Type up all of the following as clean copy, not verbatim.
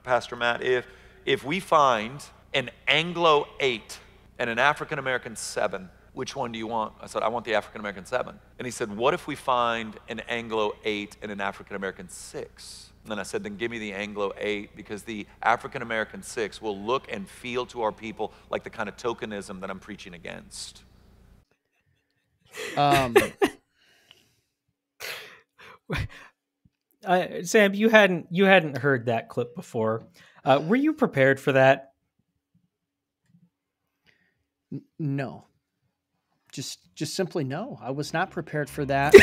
Pastor Matt, if we find an Anglo 8 and an African American 7, which one do you want? I said, I want the African American 7. And he said, what if we find an Anglo 8 and an African American 6? And I said, then give me the Anglo 8, because the African American 6 will look and feel to our people like the kind of tokenism that I'm preaching against. Sam, you hadn't heard that clip before. Were you prepared for that? No. Just simply no. I was not prepared for that.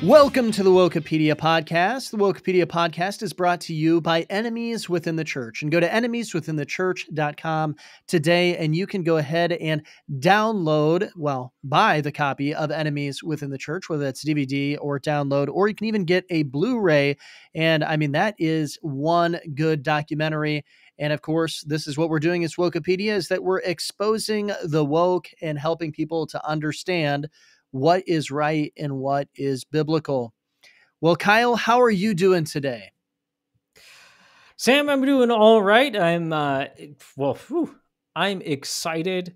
Welcome to the Wokepedia podcast. The Wokepedia podcast is brought to you by Enemies Within the Church. And go to enemieswithinthechurch.com today, and you can go ahead and buy the copy of Enemies Within the Church, whether that's DVD or download, or you can even get a Blu-ray. And I mean, that is one good documentary. And of course, this is what we're doing as Wokepedia, is that we're exposing the woke and helping people to understand what is right and what is biblical. Well, Kyle, how are you doing today? Sam, I'm doing all right. I'm excited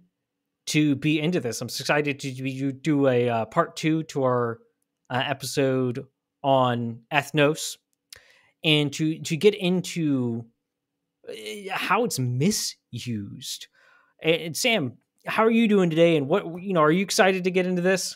to be into this. I'm excited to do a part 2 to our episode on Ethnos, and to get into how it's misused. And Sam, how are you doing today? And what, are you excited to get into this?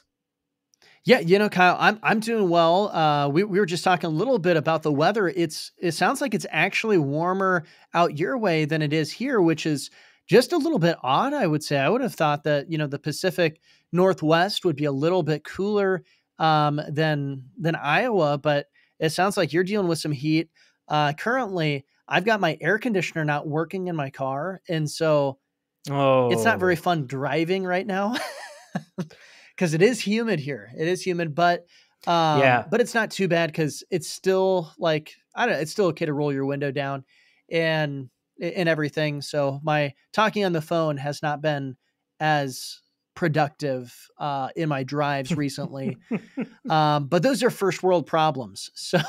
Yeah, Kyle, I'm doing well. We were just talking a little bit about the weather. It sounds like it's actually warmer out your way than it is here, which is just a little bit odd, I would say. I would have thought that, the Pacific Northwest would be a little bit cooler than Iowa, but it sounds like you're dealing with some heat. Currently, I've got my air conditioner not working in my car, and so it's not very fun driving right now. Because it is humid here. It is humid, but it's not too bad, because it's still it's still okay to roll your window down and everything. So my talking on the phone has not been as productive in my drives recently. But those are first world problems. So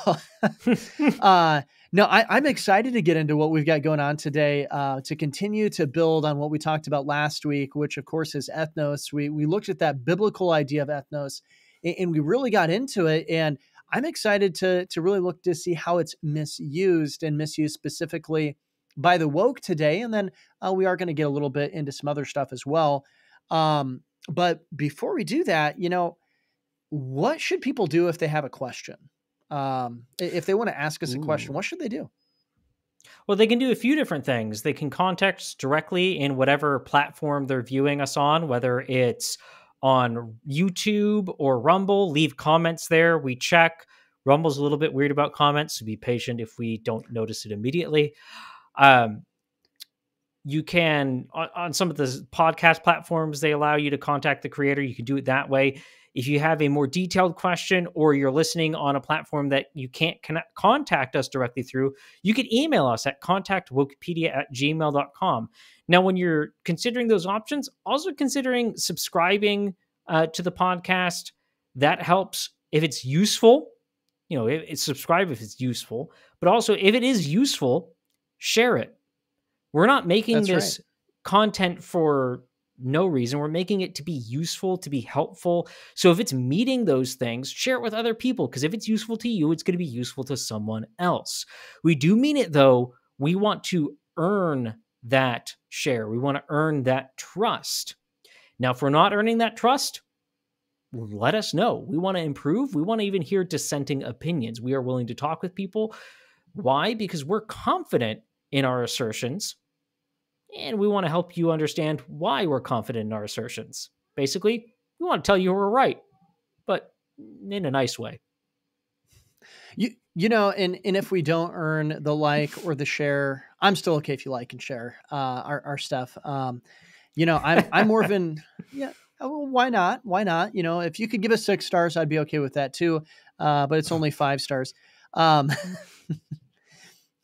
no, I'm excited to get into what we've got going on today, to continue to build on what we talked about last week, which of course is ethnos. We looked at that biblical idea of ethnos, and we really got into it. And I'm excited to really look to see how it's misused specifically by the woke today. And then we are going to get a little bit into some other stuff as well. But before we do that, what should people do if they have a question? If they want to ask us a question, what should they do? Well, they can do a few different things. They can contact us directly in whatever platform they're viewing us on, whether it's on YouTube or Rumble. Leave comments there. We check. Rumble's a little bit weird about comments, so be patient if we don't notice it immediately. You can, on some of the podcast platforms, they allow you to contact the creator. You can do it that way. If you have a more detailed question, or you're listening on a platform that you can't contact us directly through, you can email us at contactwokepedia@gmail.com. Now, when you're considering those options, also considering subscribing to the podcast. That helps if it's useful. Subscribe if it's useful, but also if it is useful, share it. We're not making this content for no reason. We're making it to be useful, to be helpful. So if it's meeting those things, share it with other people, because if it's useful to you, it's going to be useful to someone else. We do mean it, though. We want to earn that share. We want to earn that trust. Now, if we're not earning that trust, let us know. We want to improve. We want to even hear dissenting opinions. We are willing to talk with people. Why? Because we're confident in our assertions, and we want to help you understand why we're confident in our assertions. Basically, we want to tell you we're right, but in a nice way. And if we don't earn the like or the share, I'm still okay if you like and share our stuff. I'm more of an, why not? If you could give us 6 stars, I'd be okay with that too. But it's only 5 stars.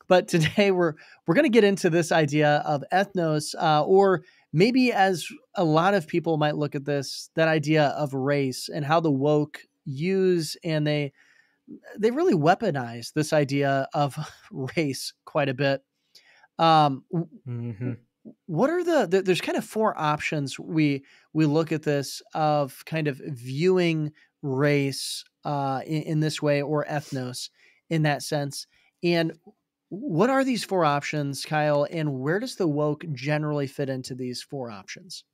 But today we're going to get into this idea of ethnos, or maybe as a lot of people might look at this, that idea of race and how the woke use and they really weaponize this idea of race quite a bit. Mm-hmm. What are there's kind of four options we look at this of kind of viewing race in this way, or ethnos in that sense. And what are these four options, Kyle, and where does the woke generally fit into these four options?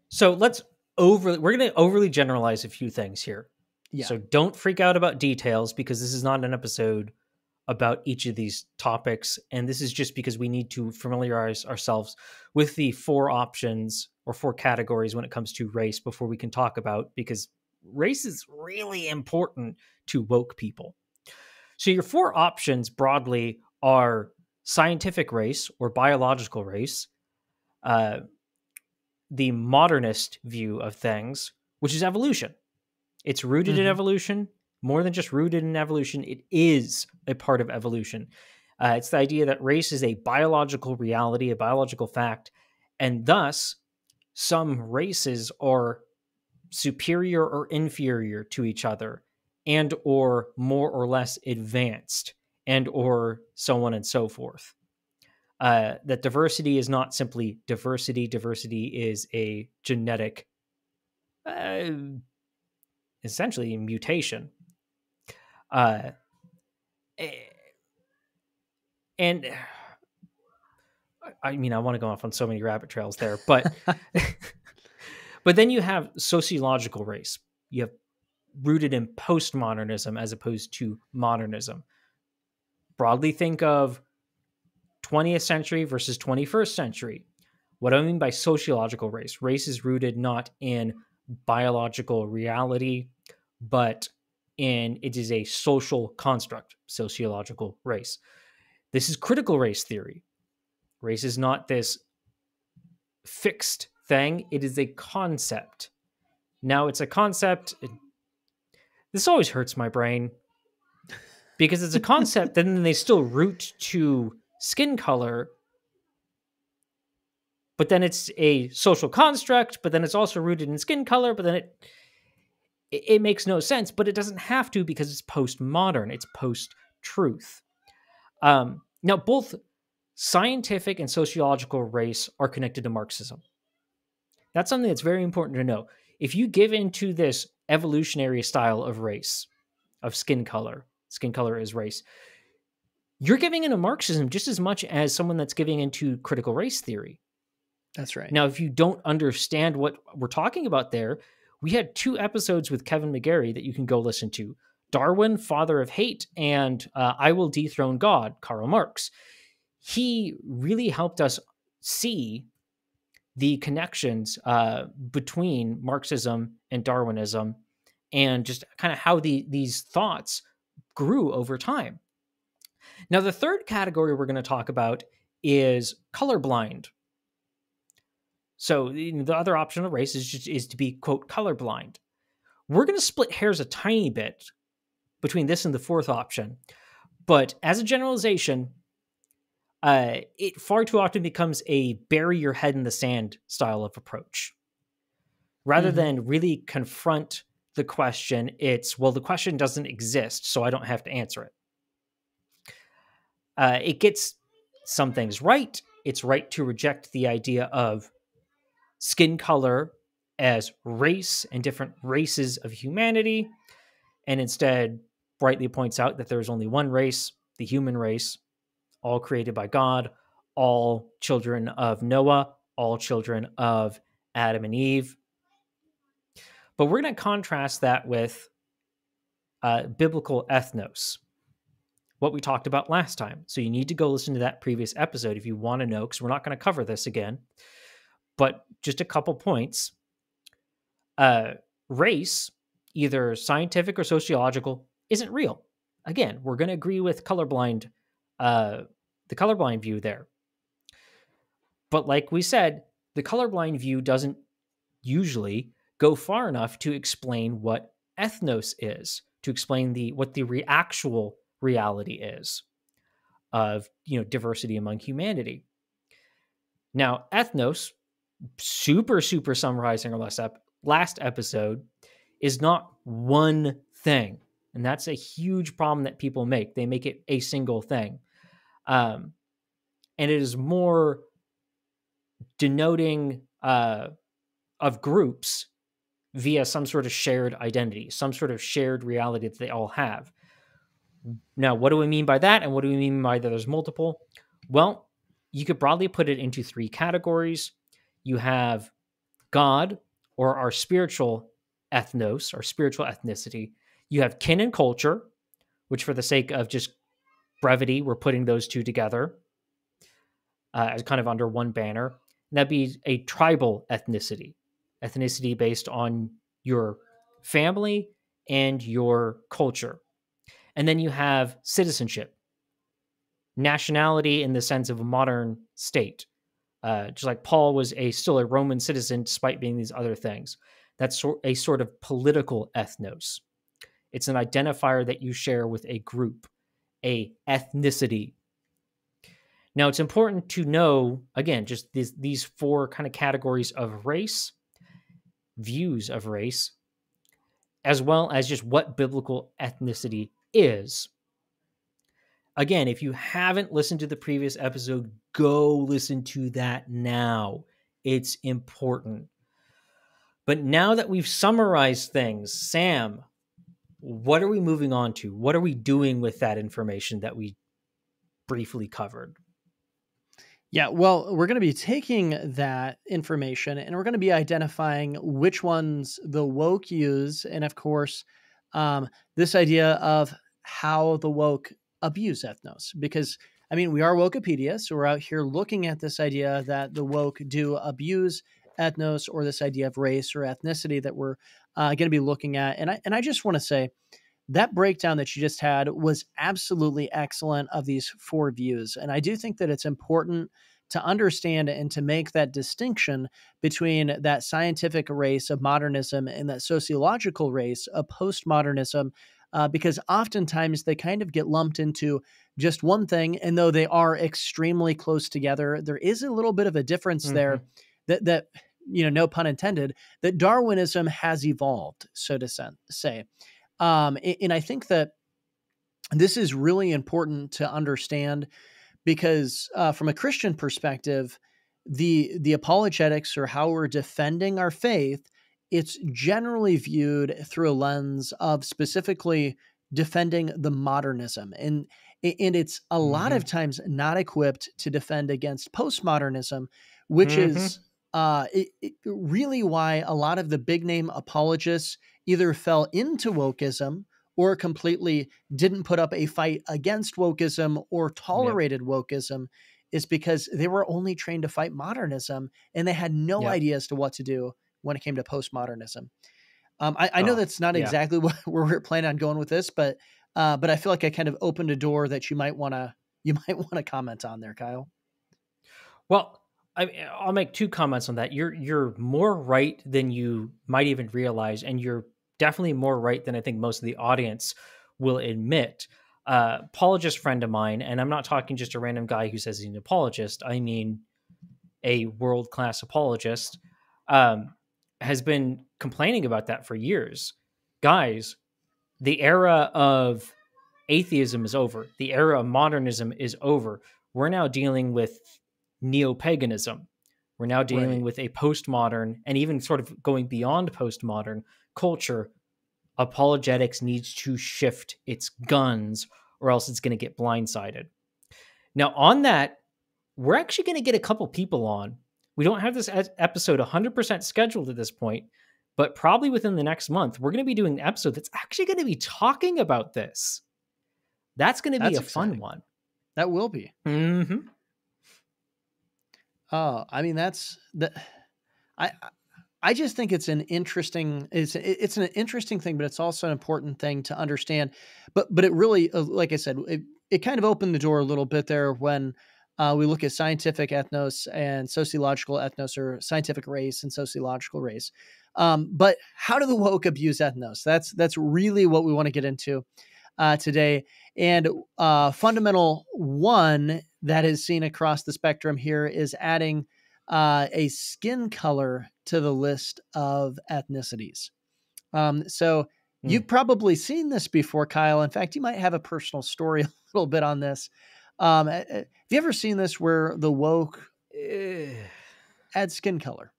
So we're going to overly generalize a few things here. Yeah. So don't freak out about details, because this is not an episode about each of these topics. And this is just because we need to familiarize ourselves with the four options or four categories when it comes to race before we can talk about, because race is really important to woke people. So your four options broadly are scientific race or biological race, the modernist view of things, which is evolution. It's rooted in evolution. More than just rooted in evolution, it is a part of evolution. It's the idea that race is a biological reality, a biological fact, and thus some races are superior or inferior to each other, and or more or less advanced, and or so on and so forth. That diversity is not simply diversity. Diversity is a genetic, essentially, mutation. And I mean, I want to go off on so many rabbit trails there, but but then you have sociological race. You have rooted in postmodernism as opposed to modernism. Broadly think of 20th century versus 21st century. What I mean by sociological race, race is rooted not in biological reality, but it is a social construct, sociological race. This is critical race theory. Race is not this fixed thing. It is a concept. Now, it's a concept. This always hurts my brain because it's a concept, then they still root to skin color, but then it's a social construct, but then it's also rooted in skin color, but then it makes no sense, but it doesn't have to, because it's postmodern. It's post-truth. Now, both scientific and sociological race are connected to Marxism. That's something that's very important to know. If you give into this evolutionary style of race, of skin color is race, you're giving into Marxism just as much as someone that's giving into critical race theory. That's right. Now, if you don't understand what we're talking about there, we had 2 episodes with Kevin McGarry that you can go listen to. Darwin, Father of Hate, and I Will Dethrone God, Karl Marx. He really helped us see the connections between Marxism and Darwinism, and just kind of how these thoughts grew over time. Now, the third category we're going to talk about is colorblind. So the other option of race is to be, quote, colorblind. We're going to split hairs a tiny bit between this and the fourth option. But as a generalization, it far too often becomes a bury your head in the sand style of approach. Rather than really confront the question, it's, well, the question doesn't exist, so I don't have to answer it. It gets some things right. It's right to reject the idea of skin color as race and different races of humanity, and instead brightly points out that there's only one race, the human race, all created by God, all children of Noah, all children of Adam and Eve. But we're going to contrast that with biblical ethnos, what we talked about last time. So you need to go listen to that previous episode if you want to know, because we're not going to cover this again. But just a couple points. Race, either scientific or sociological, isn't real. Again, we're going to agree with colorblind, the colorblind view there. But like we said, the colorblind view doesn't usually go far enough to explain what ethnos is, to explain what the actual reality is. of, diversity among humanity. Now, ethnos, super summarizing our last episode, is not one thing. And that's a huge problem that people make. They make it a single thing. And it is more denoting of groups via some sort of shared identity, some sort of shared reality that they all have. Now, what do we mean by that? And what do we mean by that there's multiple? Well, you could broadly put it into 3 categories. You have God, or our spiritual ethnos, our spiritual ethnicity. You have kin and culture, which for the sake of just brevity, we're putting those 2 together as kind of under one banner. And that'd be a tribal ethnicity based on your family and your culture. And then you have citizenship, nationality in the sense of a modern state. Just like Paul was still a Roman citizen despite being these other things. That's a sort of political ethnos. It's an identifier that you share with a group, a ethnicity. Now, it's important to know, again, just these 4 kind of categories of race, views of race, as well as just what biblical ethnicity is. Again, if you haven't listened to the previous episode, go listen to that now. It's important. But now that we've summarized things, Sam, what are we moving on to? What are we doing with that information that we briefly covered? Yeah, well, we're going to be taking that information and we're going to be identifying which ones the woke use. And of course, this idea of how the woke abuse ethnos. Because, I mean, we are Wokepedia, so we're out here looking at this idea that the woke do abuse ethnos, or this idea of race or ethnicity that we're going to be looking at. And I just want to say, that breakdown that you just had was absolutely excellent of these 4 views. And I do think that it's important to understand and to make that distinction between that scientific race of modernism and that sociological race of postmodernism, because oftentimes they kind of get lumped into just one thing. And though they are extremely close together, there is a little bit of a difference there that, no pun intended, that Darwinism has evolved, so to say. And I think that this is really important to understand because from a Christian perspective, the apologetics, or how we're defending our faith, it's generally viewed through a lens of specifically defending the modernism. And it's a lot of times not equipped to defend against postmodernism, which is really why a lot of the big name apologists either fell into wokeism or completely didn't put up a fight against wokeism or tolerated wokeism, is because they were only trained to fight modernism and they had no idea as to what to do when it came to postmodernism. I know that's not exactly where we're planning on going with this, but I feel like I kind of opened a door that you might want to comment on there, Kyle. Well, I'll make 2 comments on that. You're more right than you might even realize, and you're definitely more right than I think most of the audience will admit. Apologist friend of mine, and I'm not talking just a random guy who says he's an apologist. I mean a world-class apologist, has been complaining about that for years. Guys, the era of atheism is over. The era of modernism is over. We're now dealing with neo-paganism. We're now dealing with a postmodern, and even sort of going beyond postmodern culture. Apologetics needs to shift its guns, or else it's going to get blindsided. Now, on that, we're actually going to get a couple people on. We don't have this episode 100% scheduled at this point, but probably within the next month, we're going to be doing an episode that's actually going to be talking about this. That's going to be a fun one. That will be. Mm-hmm. Oh, I mean, I just think it's an interesting, it's an interesting thing, but it's also an important thing to understand. But it really, like I said, it kind of opened the door a little bit there when we look at scientific ethnos and sociological ethnos, or scientific race and sociological race. But how do the woke abuse ethnos? That's really what we want to get into. today. And fundamental one that is seen across the spectrum here is adding a skin color to the list of ethnicities. So you've probably seen this before, Kyle. In fact, you might have a personal story a little bit on this. Have you ever seen this where the woke add skin color?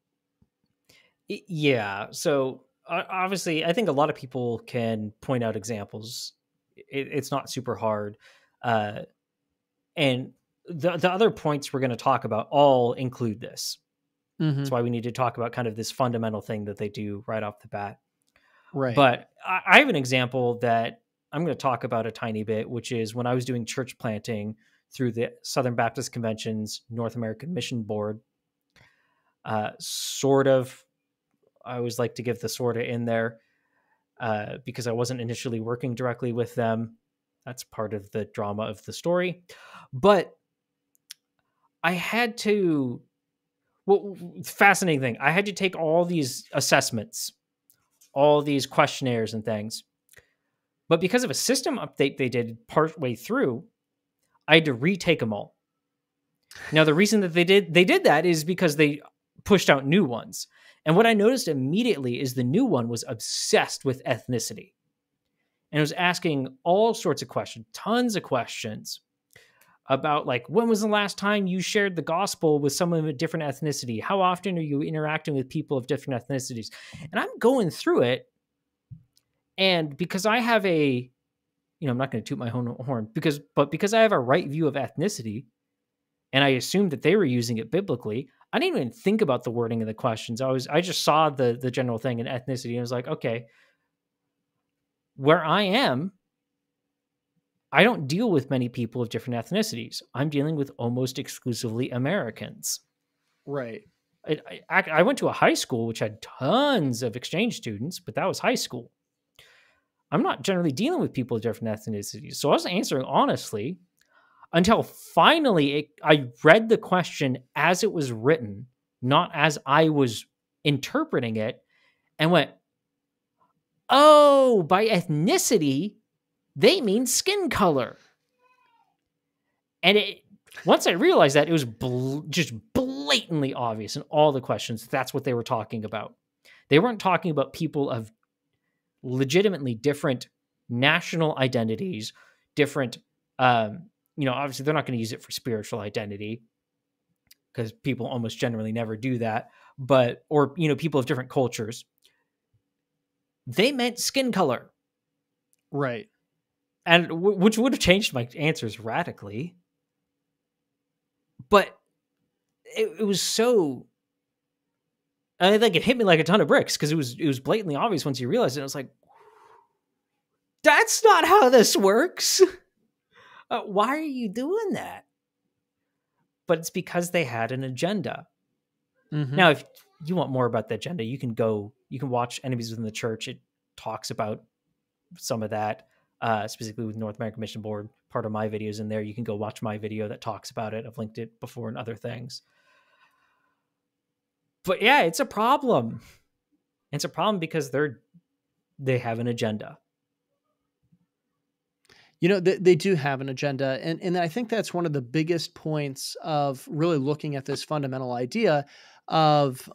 Yeah. So obviously, I think a lot of people can point out examples. It's not super hard. And the other points we're going to talk about all include this. That's why we need to talk about kind of this fundamental thing that they do right off the bat. Right. But I have an example that I'm going to talk about a tiny bit, which is when I was doing church planting through the Southern Baptist Convention's North American Mission Board. I always like to give the sort of in there because I wasn't initially working directly with them. That's part of the drama of the story. But I had to, fascinating thing, I had to take all these assessments, all these questionnaires and things. But because of a system update they did partway through, I had to retake them all. Now, the reason that they did that is because they pushed out new ones. And what I noticed immediately is the new one was obsessed with ethnicity. And it was asking all sorts of questions, tons of questions about like, when was the last time you shared the gospel with someone of a different ethnicity? How often are you interacting with people of different ethnicities? And I'm going through it. And because I have I'm not going to toot my own horn because I have a right view of ethnicity, and I assumed that they were using it biblically, I didn't even think about the wording of the questions. I just saw the general thing in ethnicity, and I was like, okay, where I am, I don't deal with many people of different ethnicities. I'm dealing with almost exclusively Americans. Right. I went to a high school which had tons of exchange students, but that was high school. I'm not generally dealing with people of different ethnicities. So I was answering honestly until finally I read the question as it was written, not as I was interpreting it, and went, oh, by ethnicity, they mean skin color. And once I realized that, it was just blatantly obvious in all the questions. That's what they were talking about. They weren't talking about people of legitimately different national identities, different, obviously they're not going to use it for spiritual identity because people almost generally never do that, or people of different cultures. They meant skin color. Right. And which would have changed my answers radically. But it was so, I think it hit me like a ton of bricks because it was blatantly obvious once you realized it. I was like, that's not how this works. Why are you doing that? But it's because they had an agenda. Mm-hmm. Now, if you want more about the agenda, you can watch Enemies Within the Church. It talks about some of that, specifically with North American Mission Board. Part of my videos in there. You can go watch my video that talks about it. I've linked it before and other things. But yeah, it's a problem. It's a problem because they have an agenda. They do have an agenda. And I think that's one of the biggest points of really looking at this fundamental idea of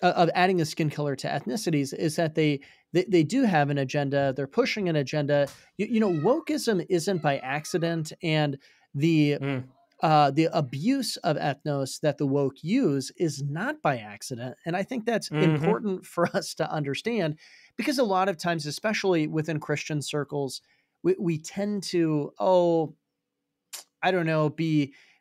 adding a skin color to ethnicities is that they do have an agenda. They're pushing an agenda. Wokeism isn't by accident, and the abuse of ethnos that the woke use is not by accident. And I think that's important for us to understand, because a lot of times, especially within Christian circles, we tend to,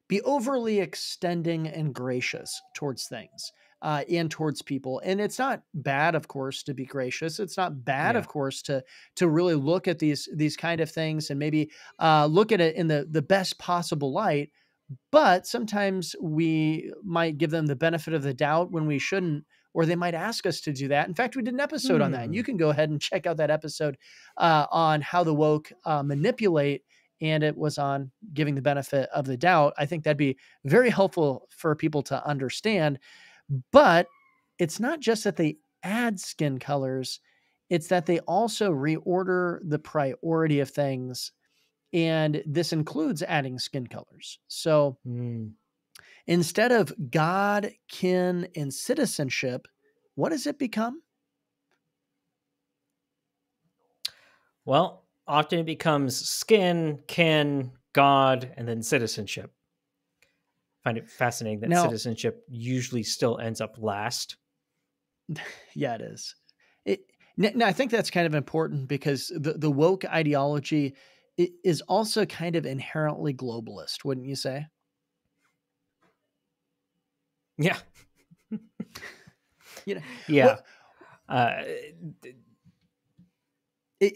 be overly extending and gracious towards things and towards people. And it's not bad, of course, to be gracious. It's not bad, of course, to really look at these kind of things and maybe look at it in the best possible light. But sometimes we might give them the benefit of the doubt when we shouldn't, or they might ask us to do that. In fact, we did an episode on that, and you can go ahead and check out that episode on how the woke manipulate, and it was on giving the benefit of the doubt. I think that'd be very helpful for people to understand. But it's not just that they add skin colors. It's that they also reorder the priority of things, and this includes adding skin colors. So instead of God, kin, and citizenship, what does it become? Well, often it becomes skin, kin, God, and then citizenship. I find it fascinating that Now, citizenship usually still ends up last. yeah, it is. Now, I think that's kind of important because the woke ideology is also kind of inherently globalist, wouldn't you say? Yeah. You know, Yeah.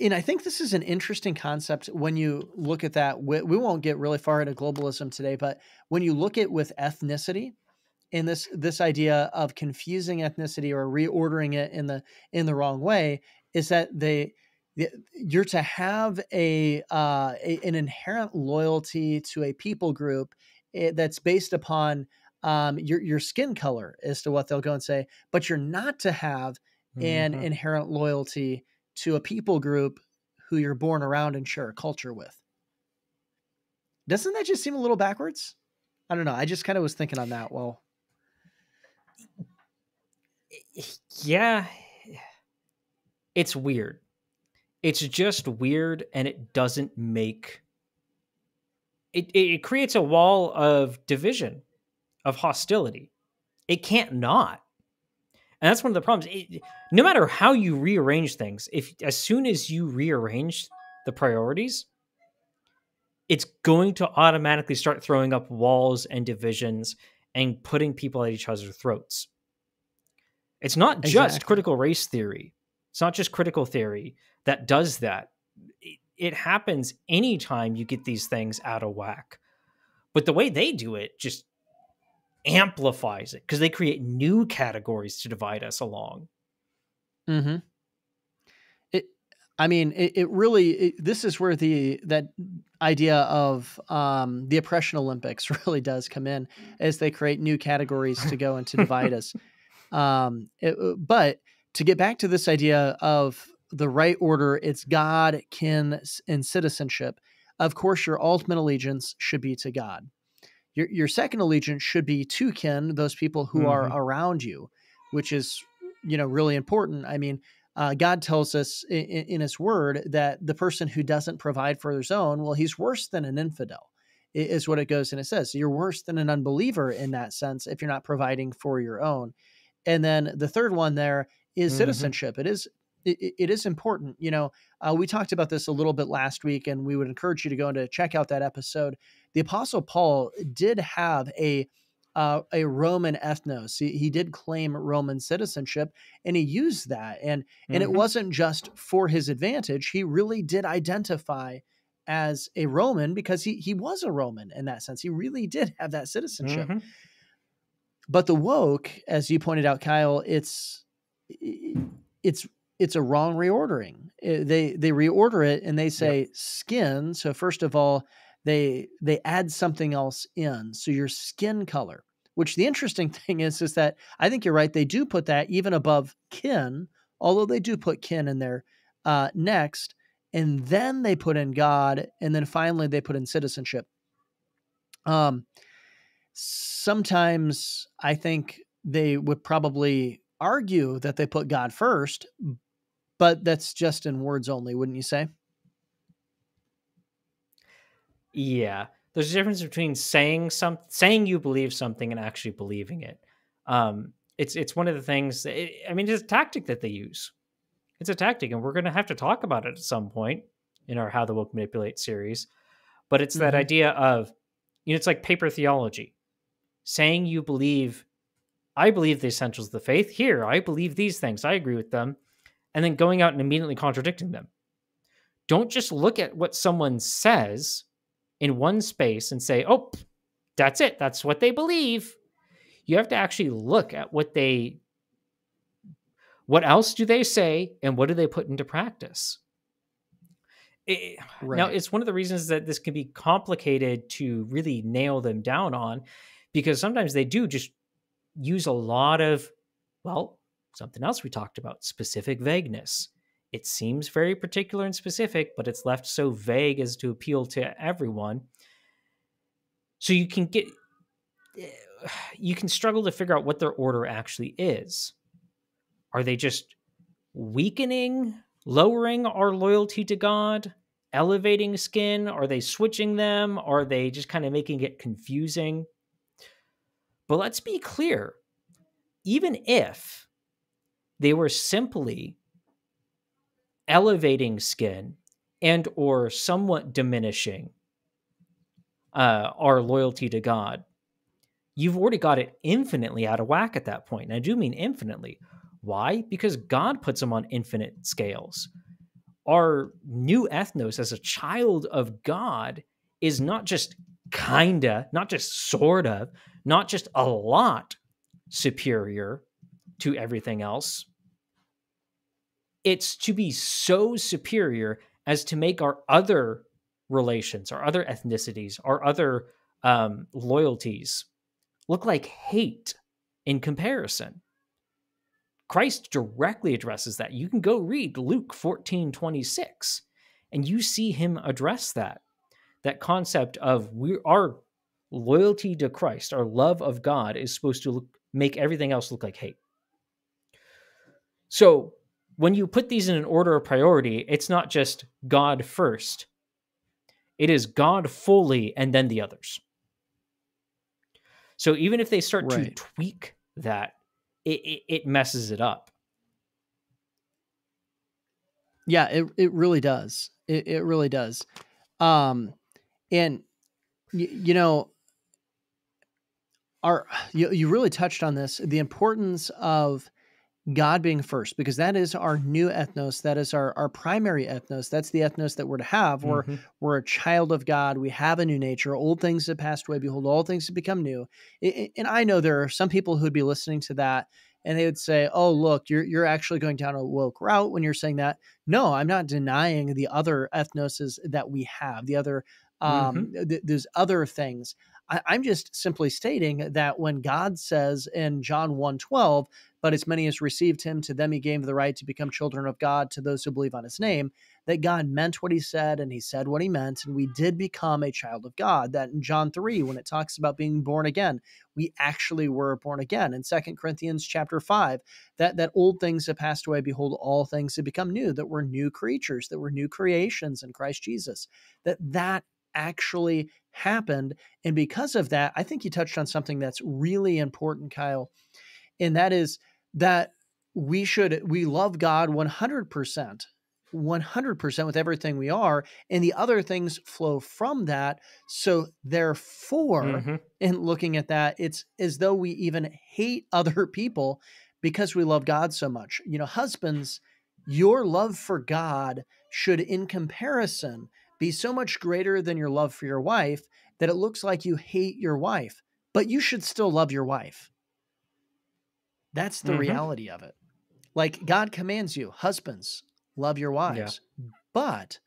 And I think this is an interesting concept when you look at that. We won't get really far into globalism today, but when you look at with ethnicity and this idea of confusing ethnicity or reordering it in the wrong way, is that you're to have an inherent loyalty to a people group that's based upon your skin color as to what they'll go and say, but you're not to have an inherent loyalty to a people group who you're born around and share a culture with. Doesn't that just seem a little backwards? I don't know. I just kind of was thinking on that. Well, yeah, it's weird. It's just weird, and it doesn't make it creates a wall of division, of hostility. It can't not. And that's one of the problems. No matter how you rearrange things, if as soon as you rearrange the priorities, it's going to automatically start throwing up walls and divisions and putting people at each other's throats. It's not just exactly. critical race theory. It's not just critical theory that does that. It happens anytime you get these things out of whack. But the way they do it just amplifies it because they create new categories to divide us along. Mm-hmm. It really, this is where that idea of the oppression Olympics really does come in, as they create new categories to go and to divide us. But to get back to this idea of the right order, it's God, kin, and citizenship. Of course, your ultimate allegiance should be to God. Your second allegiance should be to kin, those people who are around you, which is, really important. I mean, God tells us in his word that the person who doesn't provide for his own, well, he's worse than an infidel, is what it goes and it says. So you're worse than an unbeliever in that sense if you're not providing for your own. And then the third one there is citizenship. It is important. We talked about this a little bit last week, and we would encourage you to go and to check out that episode. The Apostle Paul did have a Roman ethnos. He did claim Roman citizenship, and he used that. And it wasn't just for his advantage. He really did identify as a Roman because he was a Roman in that sense. He really did have that citizenship. But the woke, as you pointed out, Kyle, it's a wrong reordering. They reorder it and they say skin. So first of all, they add something else in. So your skin color, which the interesting thing is that I think you're right. They do put that even above kin, although they do put kin in there next. And then they put in God. And then finally they put in citizenship. Sometimes I think they would probably argue that they put God first, but that's just in words only, wouldn't you say? Yeah. There's a difference between saying you believe something and actually believing it. It's one of the things it's a tactic that they use. It's a tactic, and we're going to have to talk about it at some point in our How the Woke Manipulate series. But it's that idea of, it's like paper theology. Saying I believe the essentials of the faith. Here, I believe these things. I agree with them. And then going out and immediately contradicting them. Don't just look at what someone says in one space and say, oh, that's it. That's what they believe. You have to actually look at what else do they say and what do they put into practice? Now, it's one of the reasons that this can be complicated to really nail them down on, because sometimes they do just use a lot of, something else we talked about, specific vagueness. It seems very particular and specific, but it's left so vague as to appeal to everyone. So you can struggle to figure out what their order actually is. Are they just weakening, lowering our loyalty to God, elevating skin? Are they switching them? Are they just kind of making it confusing? But let's be clear, even if they were simply elevating skin and or somewhat diminishing our loyalty to God, you've already got it infinitely out of whack at that point. And I do mean infinitely. Why? Because God puts them on infinite scales. Our new ethnos as a child of God is not just kinda, not just sort of, not just a lot superior to everything else. It's to be so superior as to make our other relations, our other ethnicities, our other loyalties look like hate in comparison. Christ directly addresses that. You can go read Luke 14:26, and you see him address that concept of our loyalty to Christ, our love of God is supposed to make everything else look like hate. So when you put these in an order of priority, it's not just God first. It is God fully and then the others. So even if they start to tweak that, it messes it up. Yeah, it really does. It really does. And you know, you really touched on this, the importance of God being first, because that is our new ethnos. That is our primary ethnos. That's the ethnos that we're to have. We're a child of God. We have a new nature. Old things have passed away. Behold, all things have become new. And I know there are some people who'd be listening to that and they would say, oh, look, you're actually going down a woke route when you're saying that. No, I'm not denying the other ethnoses that we have, the other, there's other things. I'm just simply stating that when God says in John 1:12, but as many as received him, to them he gave the right to become children of God, to those who believe on his name, that God meant what he said and he said what he meant, and we did become a child of God. That in John 3, when it talks about being born again, we actually were born again. In 2 Corinthians chapter 5, that old things have passed away, behold, all things have become new, that we're new creatures, that we're new creations in Christ Jesus, that actually happened. And because of that, I think you touched on something that's really important, Kyle, and that is that we love God 100%, 100% with everything we are, and the other things flow from that. So therefore, in looking at that, it's as though we even hate other people because we love God so much. You know, husbands, your love for God should, in comparison, be so much greater than your love for your wife that it looks like you hate your wife, but you should still love your wife. That's the reality of it. Like God commands you, husbands, love your wives, but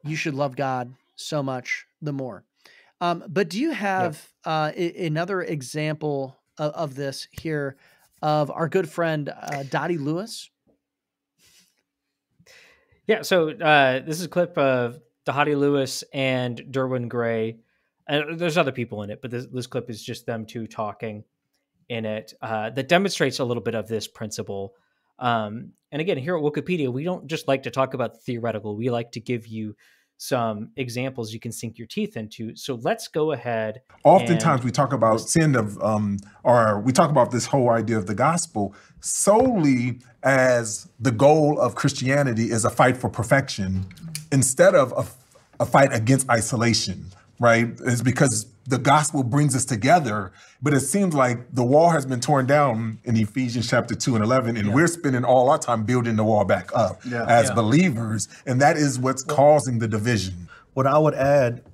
you should love God so much the more. But do you have another example of this here of our good friend Dottie Lewis? Yeah, so this is a clip of Dottie Lewis and Derwin Gray. There's other people in it, but this clip is just them two talking in it that demonstrates a little bit of this principle. And again, here at Wokepedia, we don't just like to talk about theoretical. We like to give you some examples you can sink your teeth into. So let's go ahead. Oftentimes we talk about sin of, or we talk about this whole idea of the gospel solely as the goal of Christianity is a fight for perfection instead of a fight against isolation, right? It's because the gospel brings us together, but it seems like the wall has been torn down in Ephesians chapter 2 and 11, and we're spending all our time building the wall back up as believers, and that is what's causing the division. What I would add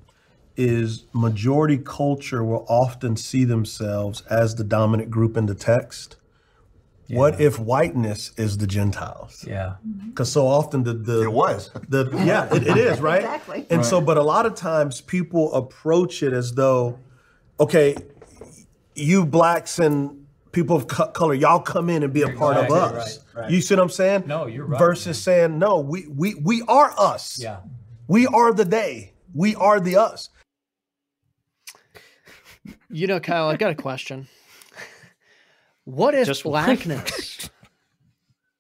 is majority culture will often see themselves as the dominant group in the text. What if whiteness is the Gentiles? Because so often it is, right? Exactly. And so, but a lot of times people approach it as though, okay, you blacks and people of color, y'all come in and be a part of us. Right. You see what I'm saying? No, you're right. Versus saying, no, we are us. Yeah. We are the they. We are the us. You know, Kyle, I've got a question. What if Just blackness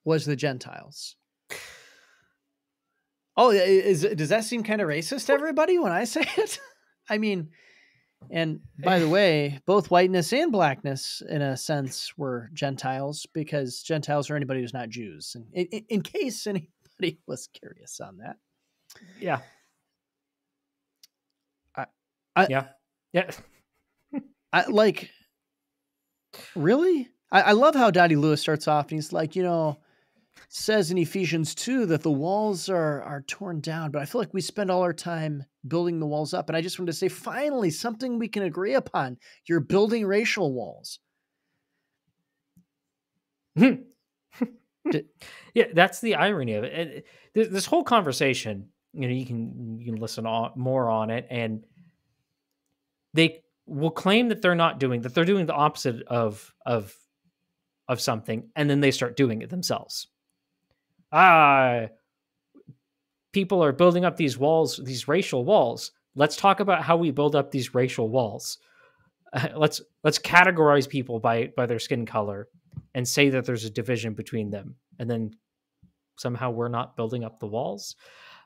was the Gentiles? Oh, does that seem kind of racist to everybody when I say it? I mean, and by the way, both whiteness and blackness, in a sense, were Gentiles, because Gentiles are anybody who's not Jews. And in case anybody was curious on that. Yeah. Yeah. I like, really? I love how Dottie Lewis starts off and he's like, says in Ephesians 2 that the walls are torn down, but I feel like we spend all our time building the walls up. And I just wanted to say, finally, something we can agree upon. You're building racial walls. Yeah, that's the irony of it. This whole conversation, you can listen more on it, and they will claim that they're doing the opposite of something, and then they start doing it themselves. People are building up these walls, these racial walls. Let's talk about how we build up these racial walls. Let's categorize people by their skin color and say that there's a division between them, and then somehow we're not building up the walls.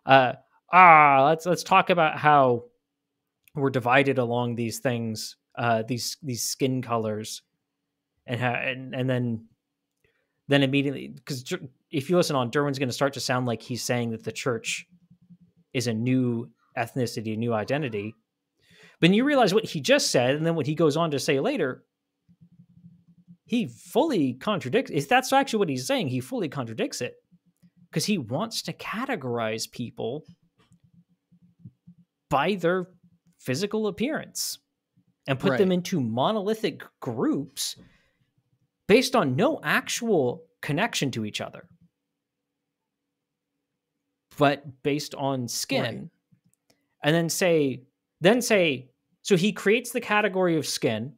Let's talk about how we're divided along these things, these skin colors, and then immediately, because if you listen on, Derwin's going to start to sound like he's saying that the church is a new ethnicity, a new identity. But then you realize what he just said, and then what he goes on to say later, he fully contradicts. If that's actually what he's saying, he fully contradicts it, because he wants to categorize people by their physical appearance and put them into monolithic groups based on no actual connection to each other, but based on skin. And then say, so he creates the category of skin,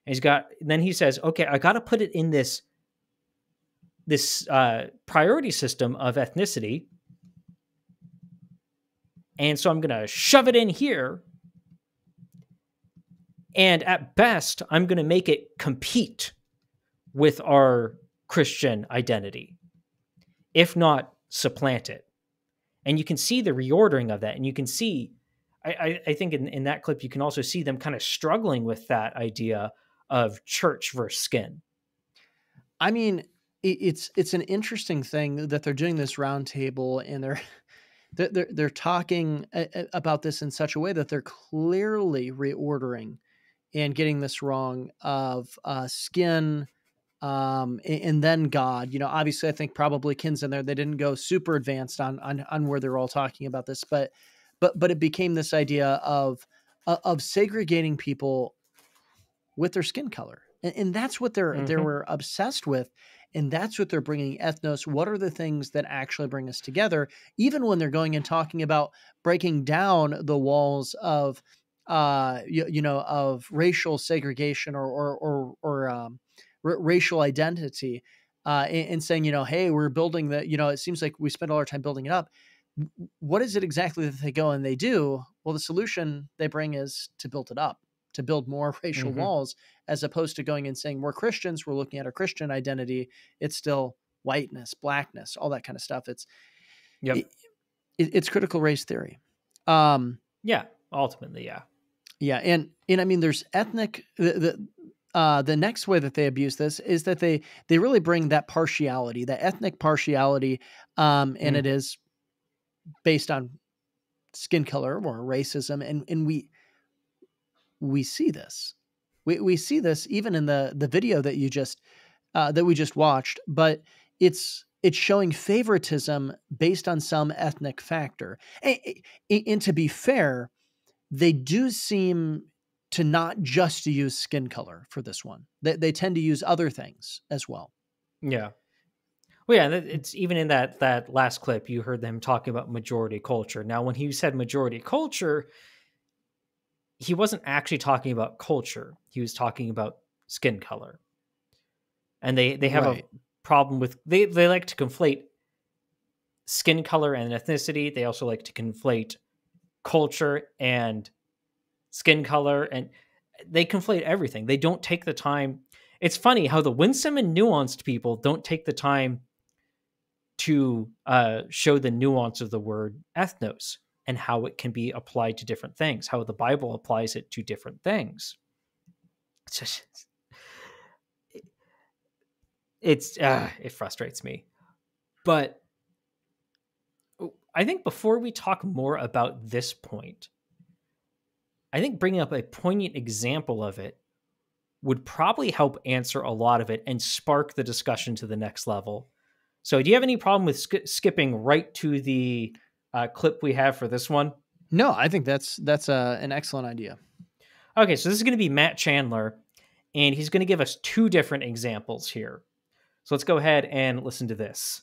and then he says, okay, I got to put it in this priority system of ethnicity. And so I'm going to shove it in here. And at best, I'm going to make it compete with our Christian identity, if not supplant it. And you can see the reordering of that. And you can see, I think in that clip, you can also see them kind of struggling with that idea of church versus skin. I mean, it's an interesting thing that they're doing this roundtable, and they're talking about this in such a way that they're clearly reordering and getting this wrong of skin, and then God. Obviously, I think probably Kin's in there. They didn't go super advanced on where they're all talking about this, but it became this idea of segregating people with their skin color, and that's what they were obsessed with. And that's what they're bringing ethnos. What are the things that actually bring us together? Even when they're going and talking about breaking down the walls of, of racial segregation or racial identity, and saying, hey, we're building it seems like we spend all our time building it up. What is it exactly that they go and they do? Well, the solution they bring is to build it up, to build more racial walls, as opposed to going and saying we're Christians, we're looking at our Christian identity. It's still whiteness, blackness, all that kind of stuff. It's critical race theory. Ultimately, yeah. Yeah. And I mean, there's ethnic, the next way that they abuse this is that they really bring that partiality, that ethnic partiality. And it is based on skin color or racism. And we see this. We see this even in the video that we just watched, but it's showing favoritism based on some ethnic factor. And to be fair, they do seem to not just use skin color for this one. They tend to use other things as well. Yeah. Well, yeah, it's even in that last clip, you heard them talking about majority culture. Now, when he said majority culture, he wasn't actually talking about culture. He was talking about skin color. And they have a problem with, they like to conflate skin color and ethnicity. They also like to conflate culture and skin color, and they conflate everything. They don't take the time. It's funny how the winsome and nuanced people don't take the time to show the nuance of the word ethnos and how it can be applied to different things, how the Bible applies it to different things. It's just, it frustrates me. But I think before we talk more about this point, I think bringing up a poignant example of it would probably help answer a lot of it and spark the discussion to the next level. So do you have any problem with skipping right to the clip we have for this one? No, I think that's an excellent idea. Okay, so this is going to be Matt Chandler, and he's going to give us 2 different examples here. So let's go ahead and listen to this.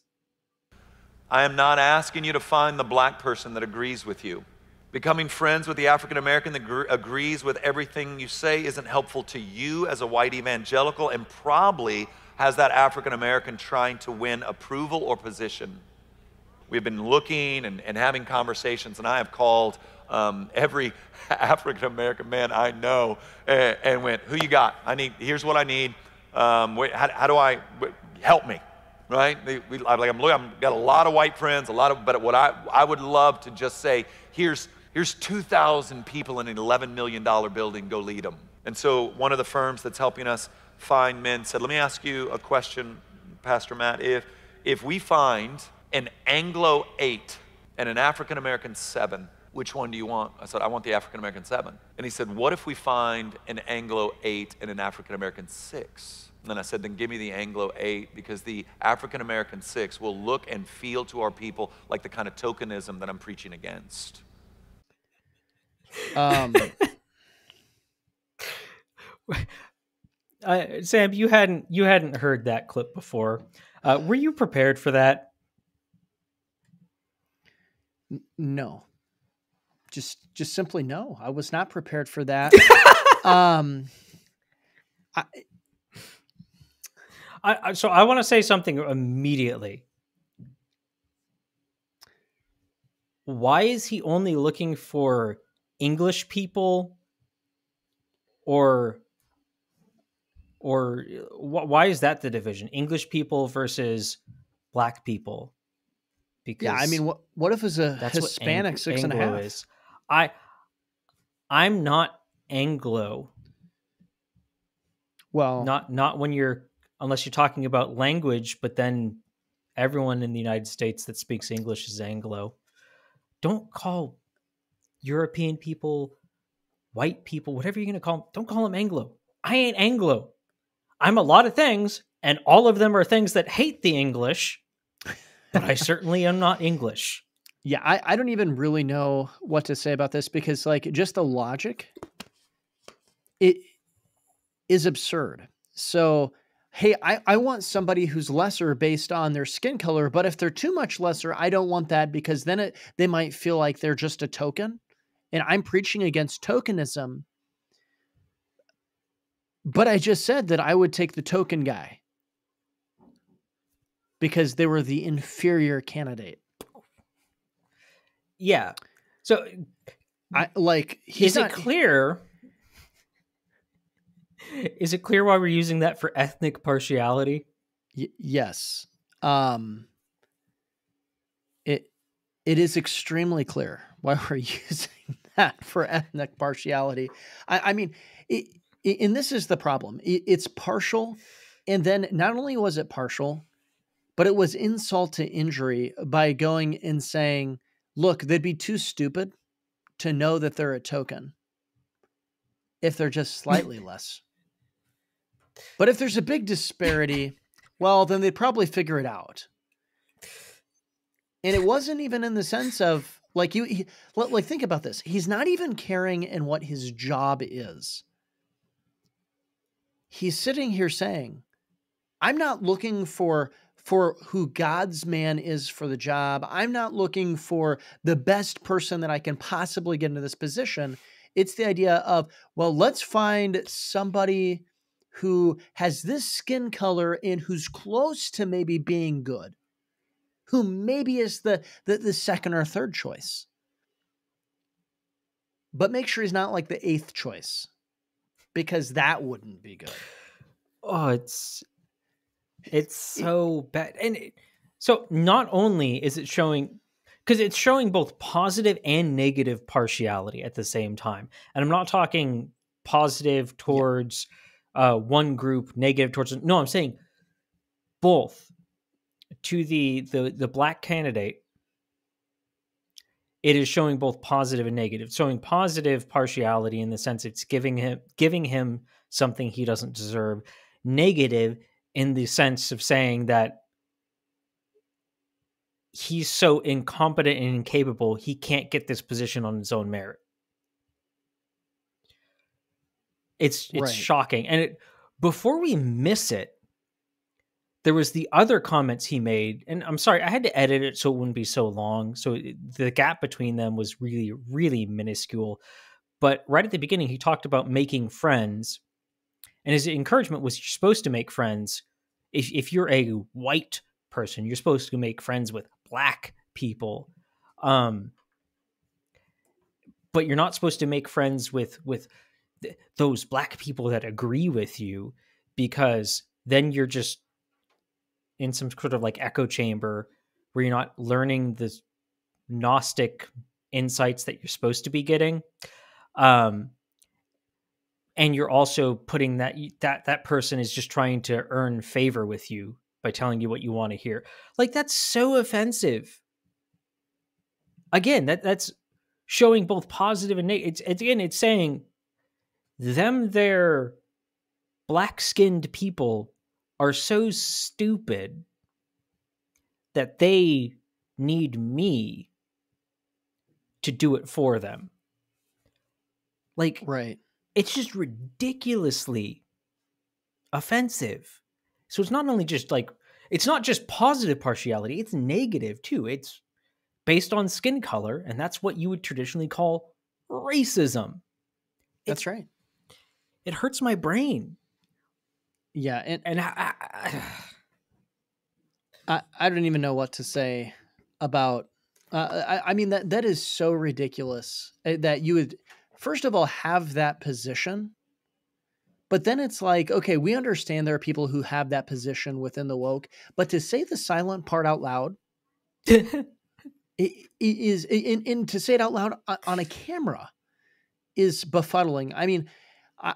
I am not asking you to find the black person that agrees with you. Becoming friends with the African American that agrees with everything you say isn't helpful to you as a white evangelical, and probably has that African American trying to win approval or position. We've been looking and having conversations, and I have called every African American man I know and went, who you got? Here's what I need. How do I, help me, right? I've got a lot of white friends, but what I would love to just say, here's 2,000 people in an $11 million building, go lead them. And so one of the firms that's helping us find men said, let me ask you a question, Pastor Matt. If we find an Anglo 8 and an African American 7, which one do you want? I said, I want the African American 7. And he said, what if we find an Anglo 8 and an African American 6? And then I said, then give me the Anglo 8, because the African American 6 will look and feel to our people like the kind of tokenism that I'm preaching against. Sam, you hadn't heard that clip before. Were you prepared for that? No. Just simply no. I was not prepared for that. So I want to say something immediately. Why is he only looking for English people, or why is that the division? English people versus black people? Because yeah, I mean, what if it's a Hispanic 6.5? Is. I'm not Anglo. Well, not when unless you're talking about language, but then everyone in the United States that speaks English is Anglo. Don't call European people, white people, whatever you're going to call them, don't call them Anglo. I ain't Anglo. I'm a lot of things, and all of them are things that hate the English, but I certainly am not English. Yeah, I don't even really know what to say about this, because like just the logic, it is absurd. So, hey, I want somebody who's lesser based on their skin color, but if they're too much lesser, I don't want that, because then they might feel like they're just a token. And I'm preaching against tokenism. But I just said that I would take the token guy because they were the inferior candidate. Yeah. So is it clear? Is it clear why we're using that for ethnic partiality? Yes. It is extremely clear why we're using that for ethnic partiality. I mean, and this is the problem. It's partial. And then not only was it partial, but it was insult to injury by going and saying, look, they'd be too stupid to know that they're a token if they're just slightly less. But if there's a big disparity, well, then they'd probably figure it out. And it wasn't even in the sense of like think about this. He's not even caring in what his job is. He's sitting here saying, I'm not looking for who God's man is for the job. I'm not looking for the best person that I can possibly get into this position. It's the idea of, well, let's find somebody who has this skin color and who's close to maybe being good, who maybe is the second or third choice. But make sure he's not like the 8th choice, because that wouldn't be good. Oh, it's so bad. And so not only is it showing, because it's showing both positive and negative partiality at the same time. And I'm not talking positive towards one group, negative towards, no, I'm saying both. To the black candidate, it is showing both positive and negative. Showing positive partiality in the sense it's giving him something he doesn't deserve. Negative in the sense of saying that he's so incompetent and incapable, he can't get this position on his own merit. It's Right. shocking. And before we miss it, there was the other comments he made, and I'm sorry, I had to edit it so it wouldn't be so long. So the gap between them was really, really minuscule. But right at the beginning, he talked about making friends. And his encouragement was you're supposed to make friends. If you're a white person, you're supposed to make friends with black people. But you're not supposed to make friends with those black people that agree with you, because then you're just in some sort of like echo chamber where you're not learning the Gnostic insights that you're supposed to be getting. And you're also putting that person is just trying to earn favor with you by telling you what you want to hear. Like, that's so offensive. Again, that's showing both positive and negative. It's saying their black-skinned people are so stupid that they need me to do it for them. Like, Right. It's just ridiculously offensive. So it's not only just like, it's not just positive partiality, it's negative too. It's based on skin color, and that's what you would traditionally call racism. That's right. It hurts my brain. Yeah, And I don't even know what to say about. I mean, that is so ridiculous that you would, first of all, have that position, but then it's like, okay, we understand there are people who have that position within the woke, but to say the silent part out loud, it is, and to say it out loud on a camera is befuddling. I mean,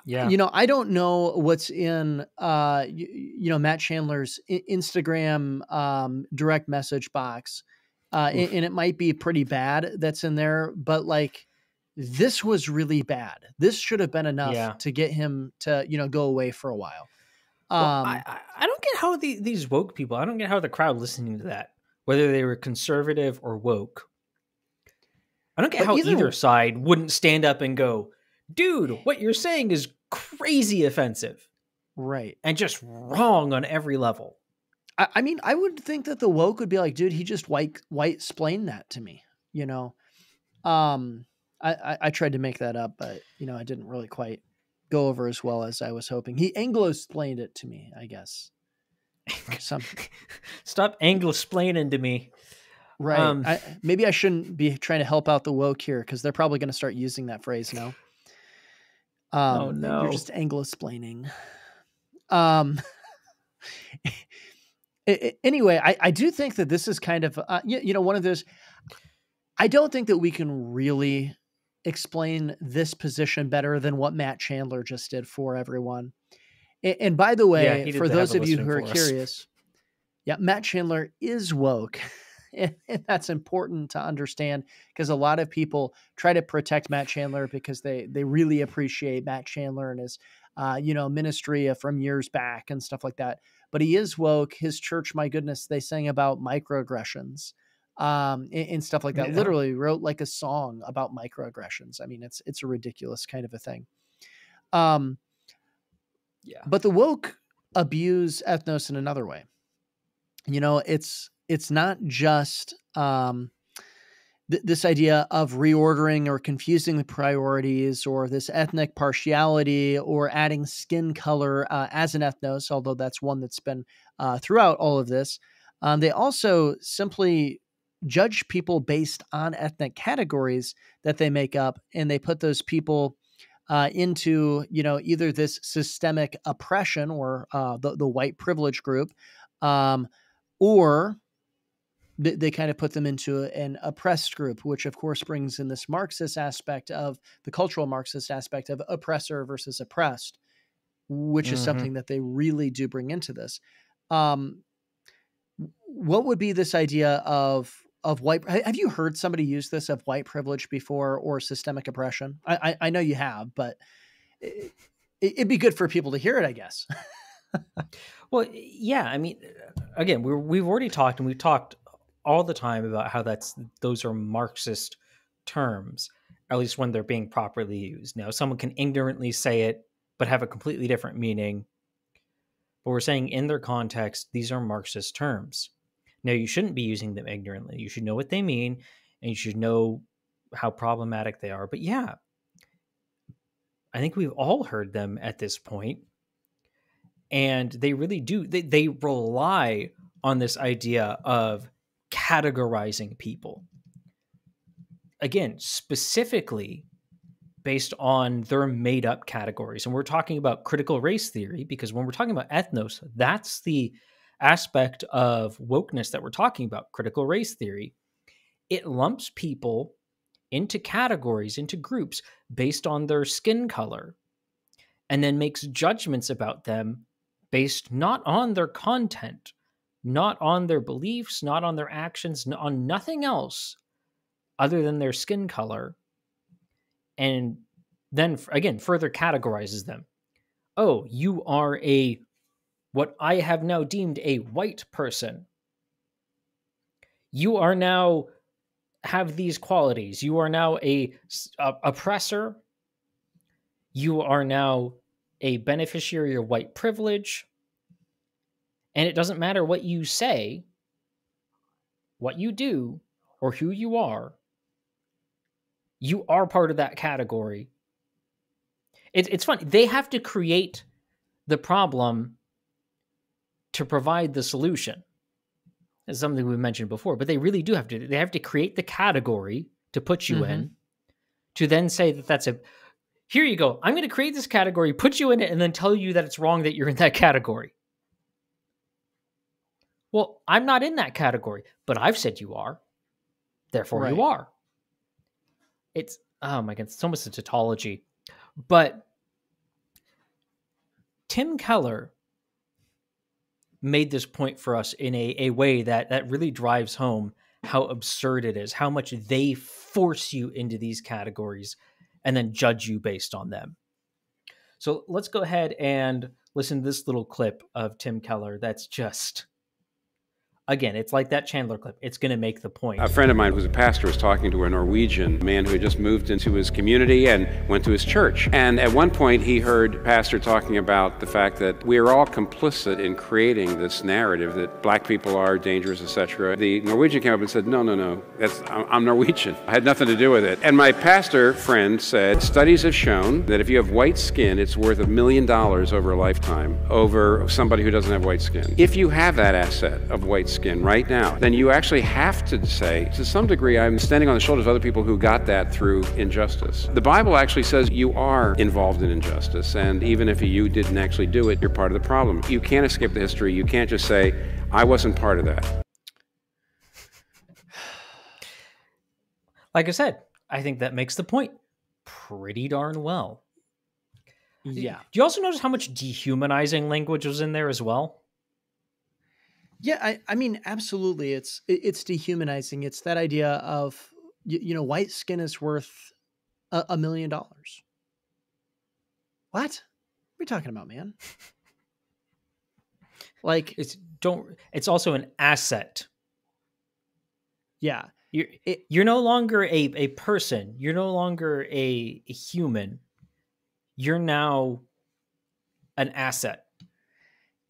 yeah. I don't know what's in, Matt Chandler's Instagram direct message box, and it might be pretty bad that's in there, but like, this was really bad. This should have been enough to get him to, go away for a while. Well, I don't get how these woke people, I don't get how the crowd listening to that, whether they were conservative or woke, I don't get how either side wouldn't stand up and go, dude, what you're saying is crazy offensive. Right. And just wrong on every level. I mean, I would think that the woke would be like, dude, he just white-splained that to me, I tried to make that up, but, I didn't really quite go over as well as I was hoping. He Anglo-splained it to me, I guess. Stop Anglo-splaining to me. Right. Maybe I shouldn't be trying to help out the woke here, because they're probably going to start using that phrase now. Oh, no. You're just Anglo-splaining. Anyway, I do think that this is kind of, one of those, I don't think that we can really explain this position better than what Matt Chandler just did for everyone. And by the way, for those of you who are curious, Matt Chandler is woke. And that's important to understand, because a lot of people try to protect Matt Chandler because they really appreciate Matt Chandler and his, ministry from years back and stuff like that. But he is woke. His church, my goodness, they sang about microaggressions and stuff like that. Yeah. Literally wrote like a song about microaggressions. I mean, it's a ridiculous kind of a thing. But the woke abuse ethnos in another way. It's not just this idea of reordering or confusing the priorities, or this ethnic partiality, or adding skin color as an ethnos, although that's one that's been throughout all of this. They also simply judge people based on ethnic categories that they make up, and they put those people into, either this systemic oppression, or the white privilege group, or they kind of put them into an oppressed group, which of course brings in this Marxist aspect of the cultural Marxist aspect of oppressor versus oppressed, which is something that they really do bring into this. What would be this idea of white? Have you heard somebody use this, of white privilege before, or systemic oppression? I know you have, but it'd be good for people to hear it, I guess. Well, yeah. I mean, again, we've already talked, and we've talked all the time about how those are Marxist terms, at least when they're being properly used. Now, someone can ignorantly say it, but have a completely different meaning. But we're saying in their context, these are Marxist terms. Now, you shouldn't be using them ignorantly. You should know what they mean, and you should know how problematic they are. But yeah, I think we've all heard them at this point. And they really do. They rely on this idea of categorizing people. Again, specifically based on their made up categories. And we're talking about critical race theory, because when we're talking about ethnos, that's the aspect of wokeness that we're talking about, critical race theory. It lumps people into categories, into groups based on their skin color, and then makes judgments about them based not on their content, not on their beliefs, not on their actions, on nothing else other than their skin color. And then, again, further categorizes them. Oh, you are what I have now deemed a white person. You are now have these qualities. You are now a oppressor. You are now a beneficiary of white privilege. And it doesn't matter what you say, what you do, or who you are part of that category. It's funny. They have to create the problem to provide the solution. It's something we mentioned before, but they really do have to. They have to create the category to put you in, to then say that here you go. I'm going to create this category, put you in it, and then tell you that it's wrong that you're in that category. Well, I'm not in that category, but I've said you are. Therefore, you are. It's, oh my God, it's almost a tautology. But Tim Keller made this point for us in a way that really drives home how absurd it is, how much they force you into these categories and then judge you based on them. So let's go ahead and listen to this little clip of Tim Keller that's just, again, it's like that Chandler clip. It's going to make the point. A friend of mine who's a pastor was talking to a Norwegian man who had just moved into his community and went to his church. And at one point he heard the pastor talking about the fact that we are all complicit in creating this narrative that black people are dangerous, etc. The Norwegian came up and said, no, I'm Norwegian. I had nothing to do with it. And my pastor friend said, studies have shown that if you have white skin, it's worth $1 million over a lifetime over somebody who doesn't have white skin. If you have that asset of white skin right now, then you actually have to say, to some degree, I'm standing on the shoulders of other people who got that through injustice. The Bible actually says you are involved in injustice, and even if you didn't actually do it, you're part of the problem. You can't escape the history. You can't just say, I wasn't part of that. Like I said, I think that makes the point pretty darn well. Yeah. Do you also notice how much dehumanizing language was in there as well? Yeah, I mean, absolutely. It's dehumanizing. It's that idea of, white skin is worth $1 million. What? What are we talking about, man? Like, it's also an asset. Yeah. You're no longer a person. You're no longer a human. You're now an asset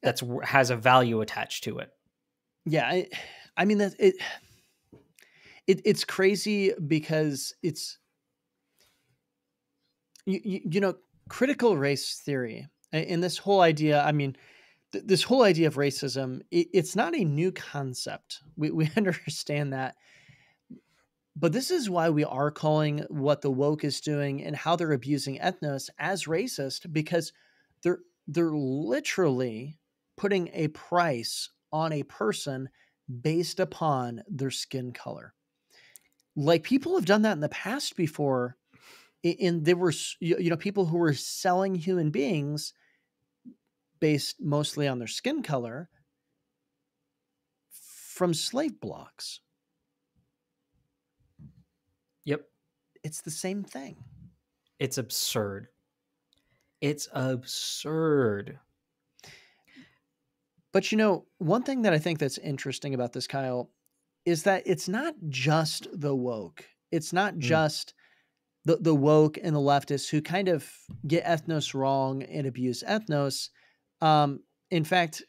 that has a value attached to it. Yeah, I mean that it's crazy because it's, critical race theory and this whole idea. I mean, this whole idea of racism, it's not a new concept. We understand that. But this is why we are calling what the woke is doing and how they're abusing ethnos as racist, because they're literally putting a price on a person based upon their skin color. Like, people have done that in the past before, and there were people who were selling human beings based mostly on their skin color from slave blocks. Yep. It's the same thing. It's absurd. It's absurd. But one thing that I think that's interesting about this, Kyle, is that it's not just the woke. It's not just the woke and the leftists who kind of get ethnos wrong and abuse ethnos. In fact,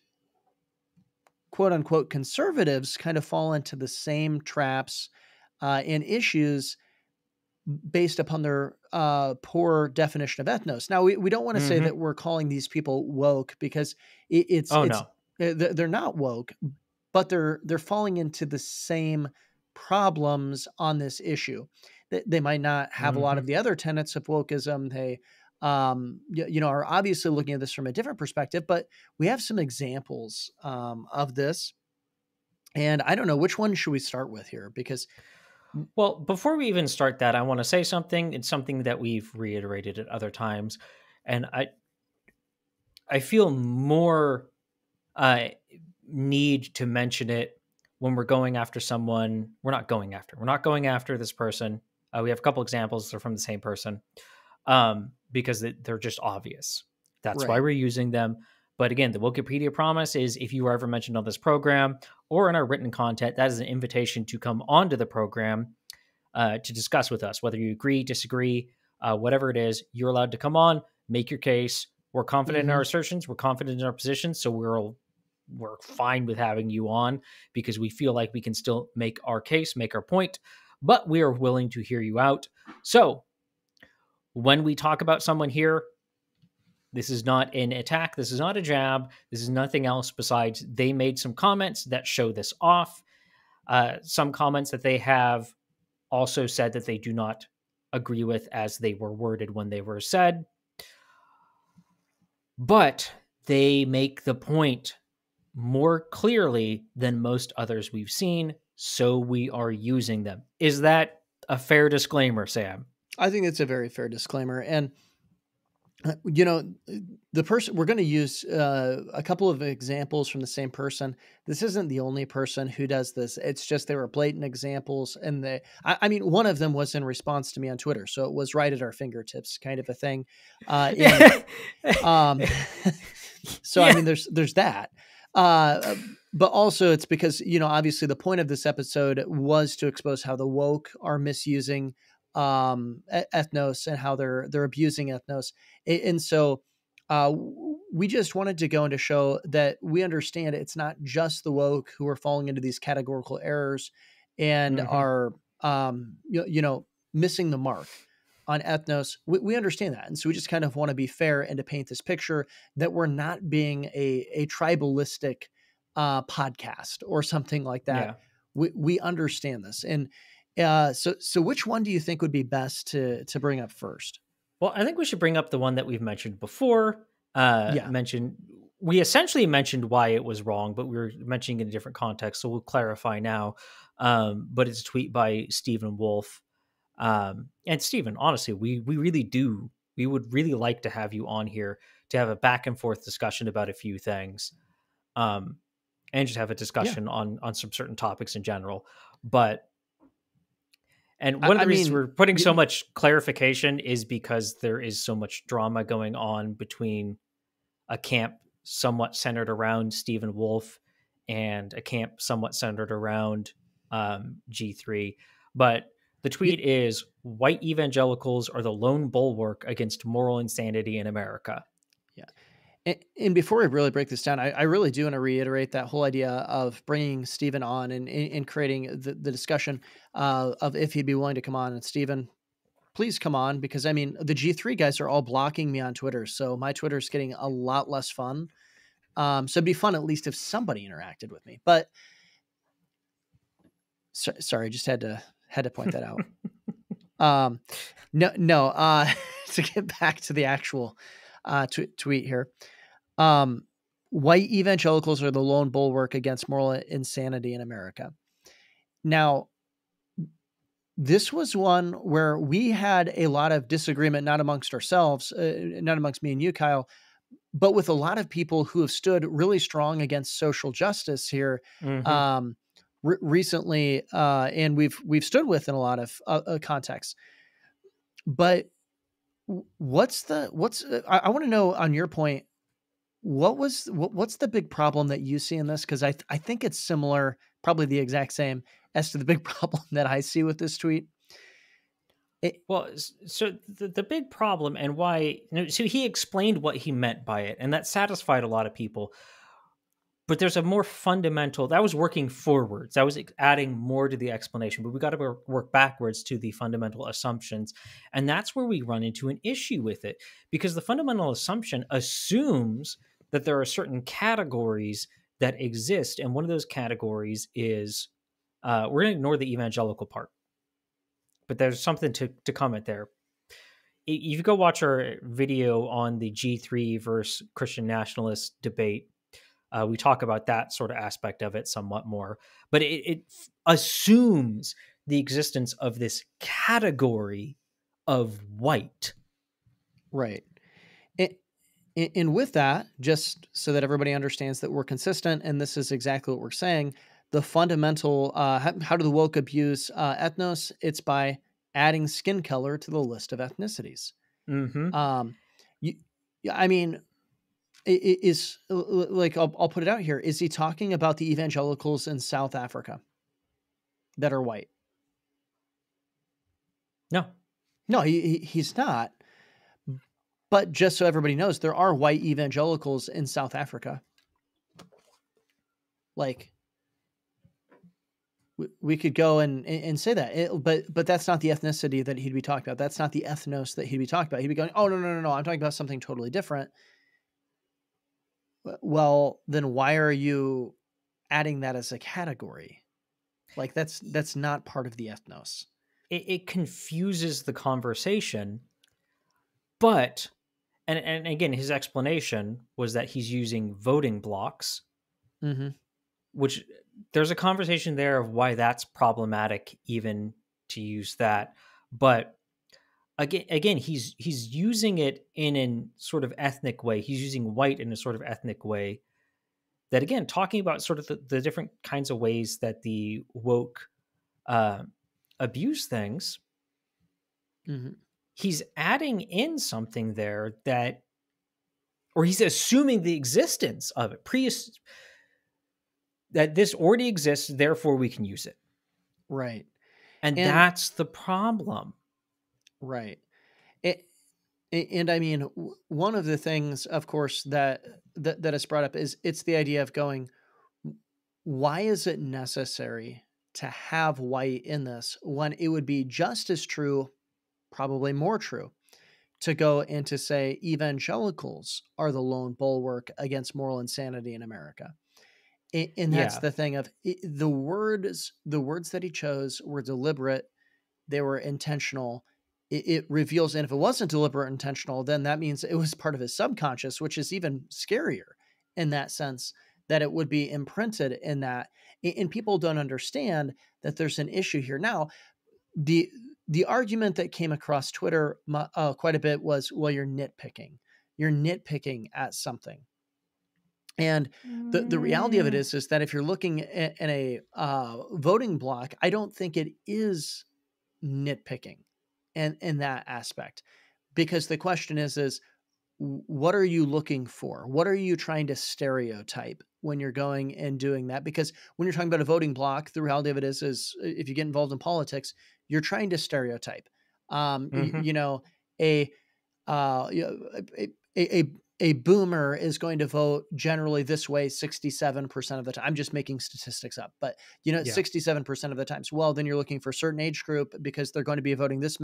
quote unquote conservatives kind of fall into the same traps and issues based upon their poor definition of ethnos. Now, we don't want to say that we're calling these people woke, because they're not woke, but they're falling into the same problems on this issue. They might not have a lot of the other tenets of wokeism. They are obviously looking at this from a different perspective, but we have some examples of this. And I don't know, which one should we start with here? Because, well, before we even start that, I want to say something. It's something that we've reiterated at other times, and I feel more need to mention it when we're going after someone. We're not going after this person. We have a couple examples. They're from the same person, because they're just obvious. That's why we're using them. But again, the Wokepedia promise is, if you are ever mentioned on this program or in our written content, that is an invitation to come onto the program to discuss with us. Whether you agree, disagree, whatever it is, you're allowed to come on, make your case. We're confident in our assertions. We're confident in our positions. So we're fine with having you on, because we feel like we can still make our case, make our point, but we are willing to hear you out. So when we talk about someone here, this is not an attack. This is not a jab. This is nothing else besides they made some comments that show this off. Some comments that they have also said that they do not agree with as they were worded when they were said. But they make the point more clearly than most others we've seen, so we are using them. Is that a fair disclaimer, Sam? I think it's a very fair disclaimer. And the person, we're going to use a couple of examples from the same person. This isn't the only person who does this. It's just they were blatant examples. And I mean, one of them was in response to me on Twitter. So it was right at our fingertips kind of a thing. So, I mean, there's that. But also it's because, obviously the point of this episode was to expose how the woke are misusing ethnos and how they're abusing ethnos. And so we just wanted to go into show that we understand it's not just the woke who are falling into these categorical errors and are, missing the mark on ethnos. We understand that. And so we just kind of want to be fair and to paint this picture that we're not being a tribalistic podcast or something like that. Yeah. We understand this. And so which one do you think would be best to bring up first? Well, I think we should bring up the one that we've mentioned before. We essentially mentioned why it was wrong, but we were mentioning in a different context. So we'll clarify now. But it's a tweet by Stephen Wolf. And Stephen, honestly, we really do. We would really like to have you on here to have a back and forth discussion about a few things. And just have a discussion on some certain topics in general. And one of the reasons we're putting so much clarification is because there is so much drama going on between a camp somewhat centered around Stephen Wolf and a camp somewhat centered around G3. But the tweet is, white evangelicals are the lone bulwark against moral insanity in America. Yeah. And before we really break this down, I really do want to reiterate that whole idea of bringing Stephen on and creating the discussion of if he'd be willing to come on. And Stephen, please come on, because I mean, the G3 guys are all blocking me on Twitter. So my Twitter is getting a lot less fun. So it'd be fun at least if somebody interacted with me. But sorry, just had to point that out. No. To get back to the actual tweet here. White evangelicals are the lone bulwark against moral insanity in America. Now, this was one where we had a lot of disagreement, not amongst ourselves, not amongst me and you, Kyle, but with a lot of people who have stood really strong against social justice here recently, and we've stood with in a lot of contexts. But I want to know, on your point, what's the big problem that you see in this? Because I think it's similar, probably the exact same as to the big problem that I see with this tweet. So the big problem and why, so he explained what he meant by it, and that satisfied a lot of people. But there's a more fundamental, that was working forwards. That was adding more to the explanation, but we got to work backwards to the fundamental assumptions. And that's where we run into an issue with it, because the fundamental assumption assumes that there are certain categories that exist. And one of those categories is, we're going to ignore the evangelical part, but there's something to comment there. If you go watch our video on the G3 versus Christian nationalist debate, we talk about that sort of aspect of it somewhat more, but it assumes the existence of this category of white. Right. And with that, just so that everybody understands that we're consistent, and this is exactly what we're saying, the fundamental, how do the woke abuse ethnos? It's by adding skin color to the list of ethnicities. I mean, it is like, I'll put it out here. Is he talking about the evangelicals in South Africa that are white? No, he's not. But just so everybody knows, there are white evangelicals in South Africa. Like, we could go and say that, but that's not the ethnicity that he'd be talking about. That's not the ethnos that he'd be talking about. He'd be going, oh, no, I'm talking about something totally different. Well, then why are you adding that as a category? Like, that's not part of the ethnos. It confuses the conversation, but, and again, his explanation was that he's using voting blocks, which there's a conversation there of why that's problematic even to use that. But again, he's using it in a sort of ethnic way. He's using white in a sort of ethnic way that, again, talking about sort of the different kinds of ways that the woke abuse things, he's adding in something there that, or he's assuming the existence of it, that this already exists, therefore we can use it. Right. And that's the problem. Right. And I mean, one of the things, of course, that is brought up is it's the idea of going, why is it necessary to have white in this when it would be just as true, probably more true, to go and to say evangelicals are the lone bulwark against moral insanity in America? And that's the thing of the words that he chose were deliberate. They were intentional. It reveals, and if it wasn't deliberate or intentional, then that means it was part of his subconscious, which is even scarier in that sense, that it would be imprinted in that. And people don't understand that there's an issue here. Now, the argument that came across Twitter quite a bit was, well, you're nitpicking. You're nitpicking at something. And the reality of it is that if you're looking at a voting block, I don't think it is nitpicking in that aspect, because the question is what are you looking for? What are you trying to stereotype when you're going and doing that? Because when you're talking about a voting block, the reality of it is if you get involved in politics, you're trying to stereotype. You know, a a boomer is going to vote generally this way 67% of the time. I'm just making statistics up, but 67% of the times. Well, then you're looking for a certain age group because they're going to be voting this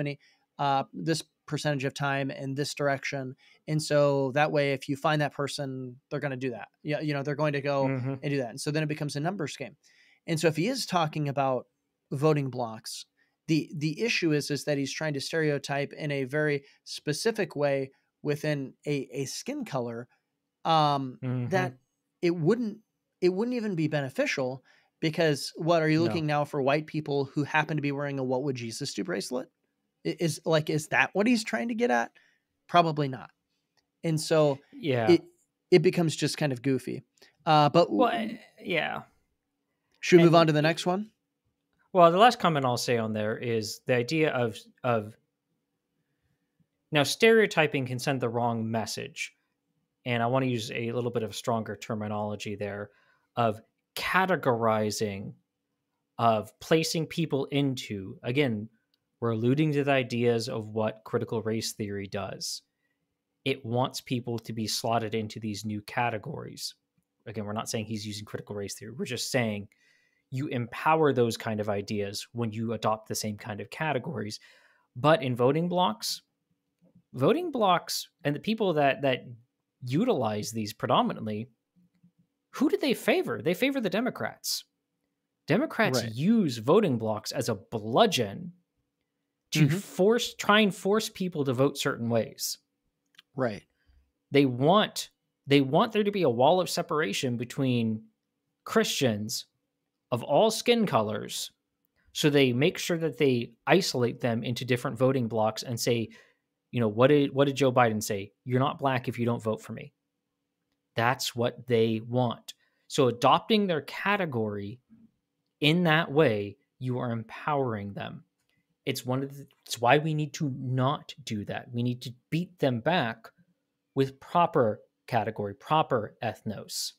percentage of time in this direction. And so that way, if you find that person, they're going to do that. They're going to go and do that. And so then it becomes a numbers game. And so if he is talking about voting blocks, the issue is that he's trying to stereotype in a very specific way within a skin color that it wouldn't even be beneficial, because what are you looking now for white people who happen to be wearing a "What Would Jesus Do" bracelet? Is that what he's trying to get at? Probably not. And so it becomes just kind of goofy. Should we move on to the next one? Well, the last comment I'll say on there is the idea of now stereotyping can send the wrong message. And I want to use a little bit of stronger terminology there of categorizing, of placing people into, again, we're alluding to the ideas of what critical race theory does. It wants people to be slotted into these new categories. Again, we're not saying he's using critical race theory. We're just saying you empower those kind of ideas when you adopt the same kind of categories. But in voting blocks and the people that utilize these predominantly, who did they favor? They favor the Democrats. Democrats use voting blocks as a bludgeon to try and force people to vote certain ways. Right. They want there to be a wall of separation between Christians of all skin colors, so they make sure that they isolate them into different voting blocks and say, what did Joe Biden say? You're not black if you don't vote for me. That's what they want. So adopting their category in that way, you are empowering them. It's why we need to not do that. We need to beat them back with proper category, proper ethnos.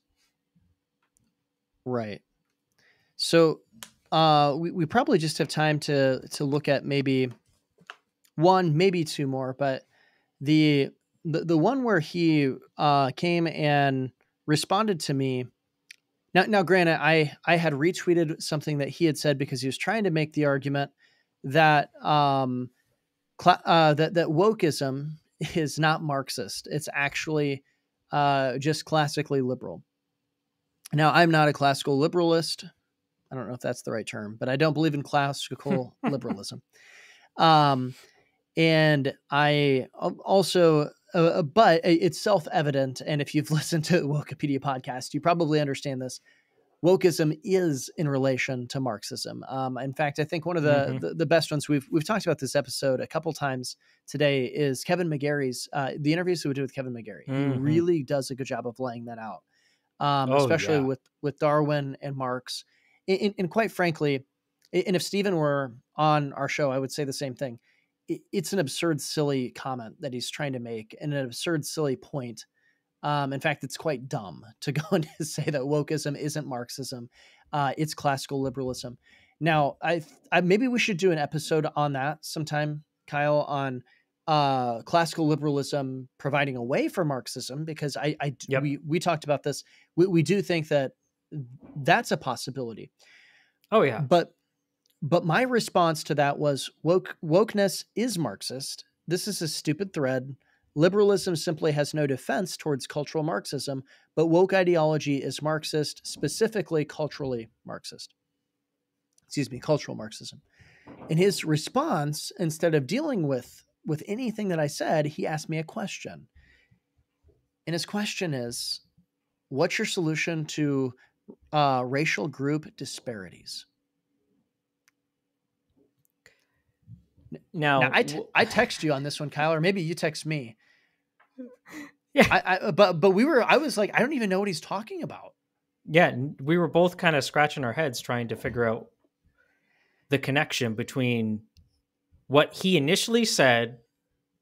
Right. So we probably just have time to look at maybe one, maybe two more, but the one where he came and responded to me. Now, granted, I had retweeted something that he had said because he was trying to make the argument that that wokeism is not Marxist. It's actually just classically liberal. Now, I'm not a classical liberalist. I don't know if that's the right term, but I don't believe in classical liberalism. And I also, but it's self-evident. And if you've listened to the Wokepedia podcast, you probably understand this. Wokeism is in relation to Marxism. In fact, I think one of the best ones we've talked about this episode a couple times today is Kevin McGarry's, the interviews that we did with Kevin McGarry. He really does a good job of laying that out, especially with Darwin and Marx. And quite frankly, and if Stephen were on our show, I would say the same thing. It's an absurd, silly comment that he's trying to make, and an absurd, silly point. In fact, it's quite dumb to go and say that wokeism isn't Marxism. It's classical liberalism. Now, I maybe we should do an episode on that sometime, Kyle, on classical liberalism providing a way for Marxism, because we talked about this. We do think that that's a possibility. Oh yeah. But my response to that was wokeness is Marxist. This is a stupid thread. Liberalism simply has no defense towards cultural Marxism, but woke ideology is Marxist, specifically culturally Marxist. Cultural Marxism. In his response, instead of dealing with anything that I said, he asked me a question. And his question is, what's your solution to racial group disparities? Now I text you on this one, Kyle, or maybe you text me. Yeah. But I was like, I don't even know what he's talking about. Yeah. We were both kind of scratching our heads trying to figure out the connection between what he initially said,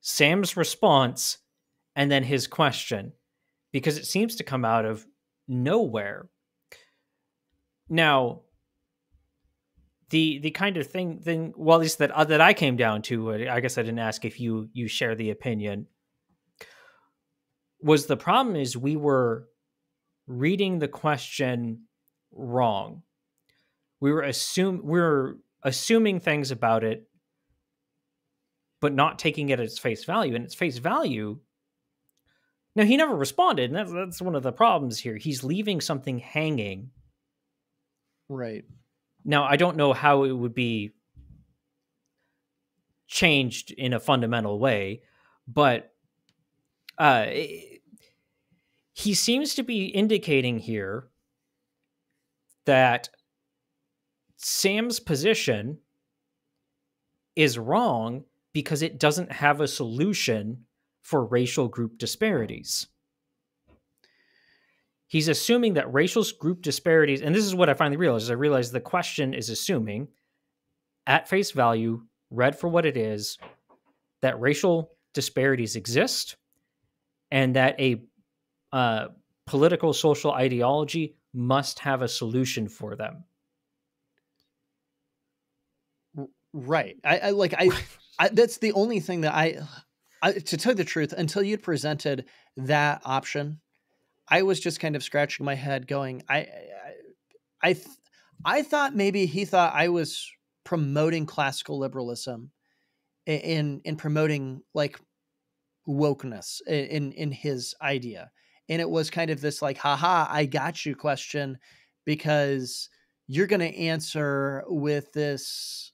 Sam's response, and then his question, because it seems to come out of nowhere. Now, the kind of thing, well, at least that I came down to, I guess I didn't ask if you share the opinion. was the problem is we were reading the question wrong. We were assuming things about it, but not taking it at its face value. And its face value, now he never responded, and that's one of the problems here. He's leaving something hanging. Right. Now, I don't know how it would be changed in a fundamental way, but he seems to be indicating here that Sam's position is wrong because it doesn't have a solution for racial group disparities. He's assuming that racial group disparities, and this is what I finally realized, I realized the question is assuming, at face value, read for what it is, that racial disparities exist, and that a political social ideology must have a solution for them. Right. I that's the only thing that I to tell you the truth, until you'd presented that option, I was just kind of scratching my head going, I thought maybe he thought I was promoting classical liberalism in promoting like wokeness in his idea. And it was kind of this like, haha, I got you question, because you're going to answer with this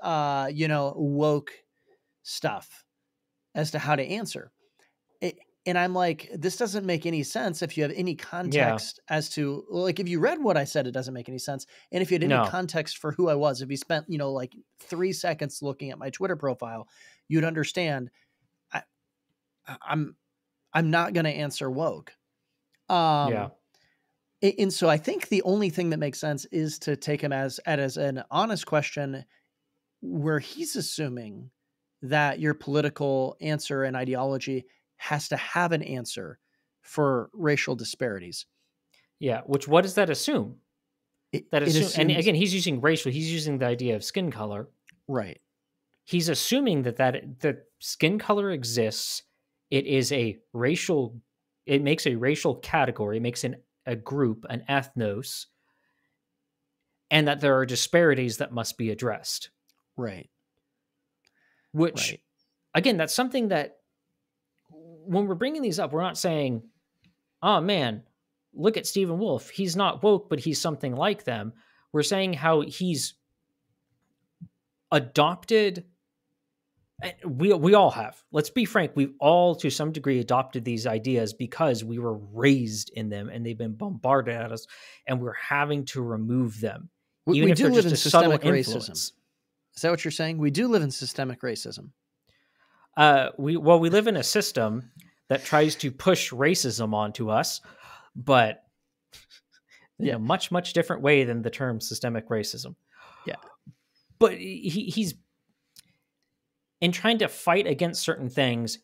woke stuff as to how to answer it. And I'm like, this doesn't make any sense if you have any context as to, like, if you read what I said, it doesn't make any sense. And if you had any context for who I was, if you spent, like 3 seconds looking at my Twitter profile, you'd understand I'm not going to answer woke. And so I think the only thing that makes sense is to take him as an honest question where he's assuming that your political answer and ideology has to have an answer for racial disparities. Yeah. Which, what does that assume? And again, he's using racial, he's using the idea of skin color. Right. He's assuming that skin color exists. It is a racial, it makes a racial category, it makes a group, an ethnos, and that there are disparities that must be addressed. Right. Which, again, that's something that when we're bringing these up, we're not saying, oh man, look at Stephen Wolf. He's not woke, but he's something like them. We're saying how he's adopted. We all have. Let's be frank. We've all, to some degree, adopted these ideas because we were raised in them and they've been bombarded at us, and we're having to remove them. Even if do they're live just in a subtle systemic racism. influence. Is that what you're saying? We do live in systemic racism. We live in a system that tries to push racism onto us, but in a much, much different way than the term systemic racism. Yeah. But he's, in trying to fight against certain things,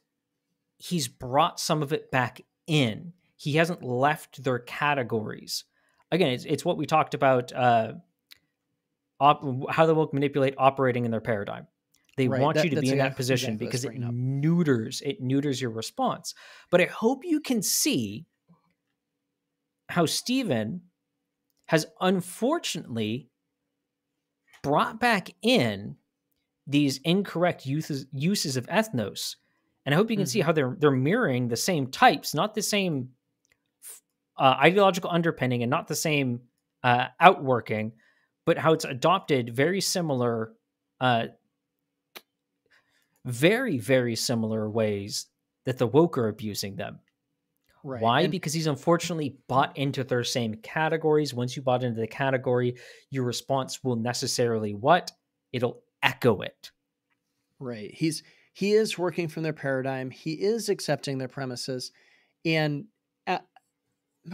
he's brought some of it back in. He hasn't left their categories. Again, it's what we talked about, how the woke manipulate operating in their paradigm. They want you to be in that position because it neuters your response. But I hope you can see how Stephen has unfortunately brought back in these incorrect uses of ethnos. And I hope you can see how they're mirroring the same types, not the same ideological underpinning and not the same outworking, but how it's adopted very similar, very, very similar ways that the woke are abusing them. Right. Why? Because he's unfortunately bought into their same categories. Once you bought into the category, your response will necessarily what? It'll echo it. Right. He is working from their paradigm. He is accepting their premises. And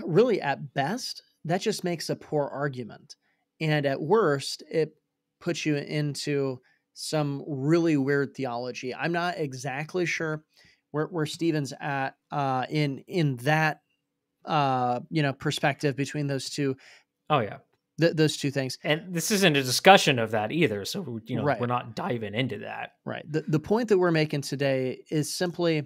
really, at best, that just makes a poor argument. And at worst, it puts you into some really weird theology. I'm not exactly sure where Stephen's at in that perspective between those two. Oh yeah, those two things. And this isn't a discussion of that either. So right. We're not diving into that. Right. The point that we're making today is simply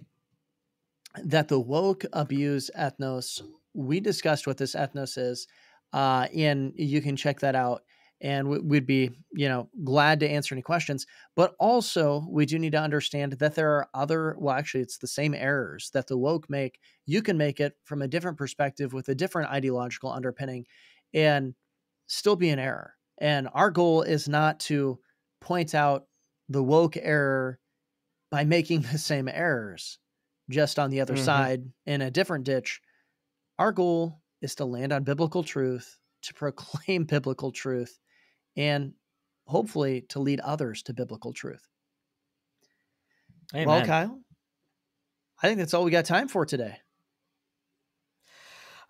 that the woke abuse ethnos. We discussed what this ethnos is, and you can check that out. And we'd be, glad to answer any questions. But also, we do need to understand that there are other, well, actually, it's the same errors that the woke make. You can make it from a different perspective with a different ideological underpinning and still be an error. And our goal is not to point out the woke error by making the same errors just on the other side in a different ditch. Our goal is to land on biblical truth, to proclaim biblical truth, and hopefully to lead others to biblical truth. Amen. Well, Kyle, I think that's all we got time for today.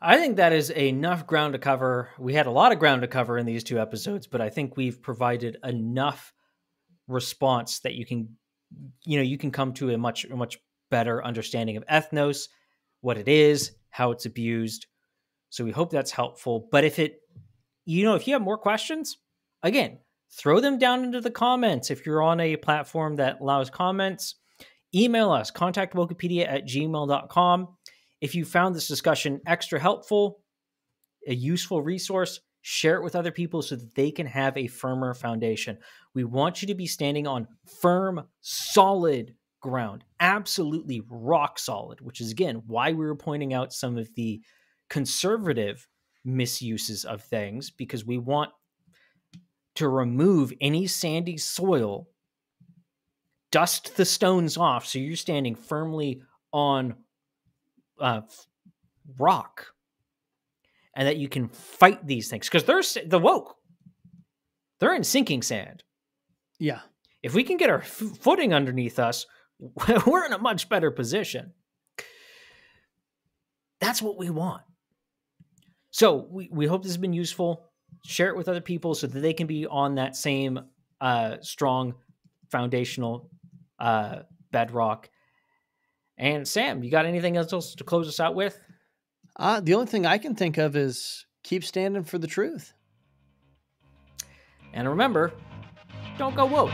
I think that is enough ground to cover. We had a lot of ground to cover in these 2 episodes, but I think we've provided enough response that you can come to a much better understanding of ethnos, what it is, how it's abused. So we hope that's helpful. But if you have more questions, again, throw them down into the comments. If you're on a platform that allows comments, email us, contactwokepedia@gmail.com. If you found this discussion extra helpful, a useful resource, share it with other people so that they can have a firmer foundation. We want you to be standing on firm, solid ground, absolutely rock solid, which is, again, why we were pointing out some of the conservative misuses of things, because we want to remove any sandy soil, dust the stones off, so you're standing firmly on rock, and that you can fight these things, because the woke, they're in sinking sand. Yeah. If we can get our footing underneath us, we're in a much better position. That's what we want. So we hope this has been useful. Share it with other people so that they can be on that same strong foundational bedrock. And Sam, you got anything else to close us out with? The only thing I can think of is keep standing for the truth. And remember, don't go woke.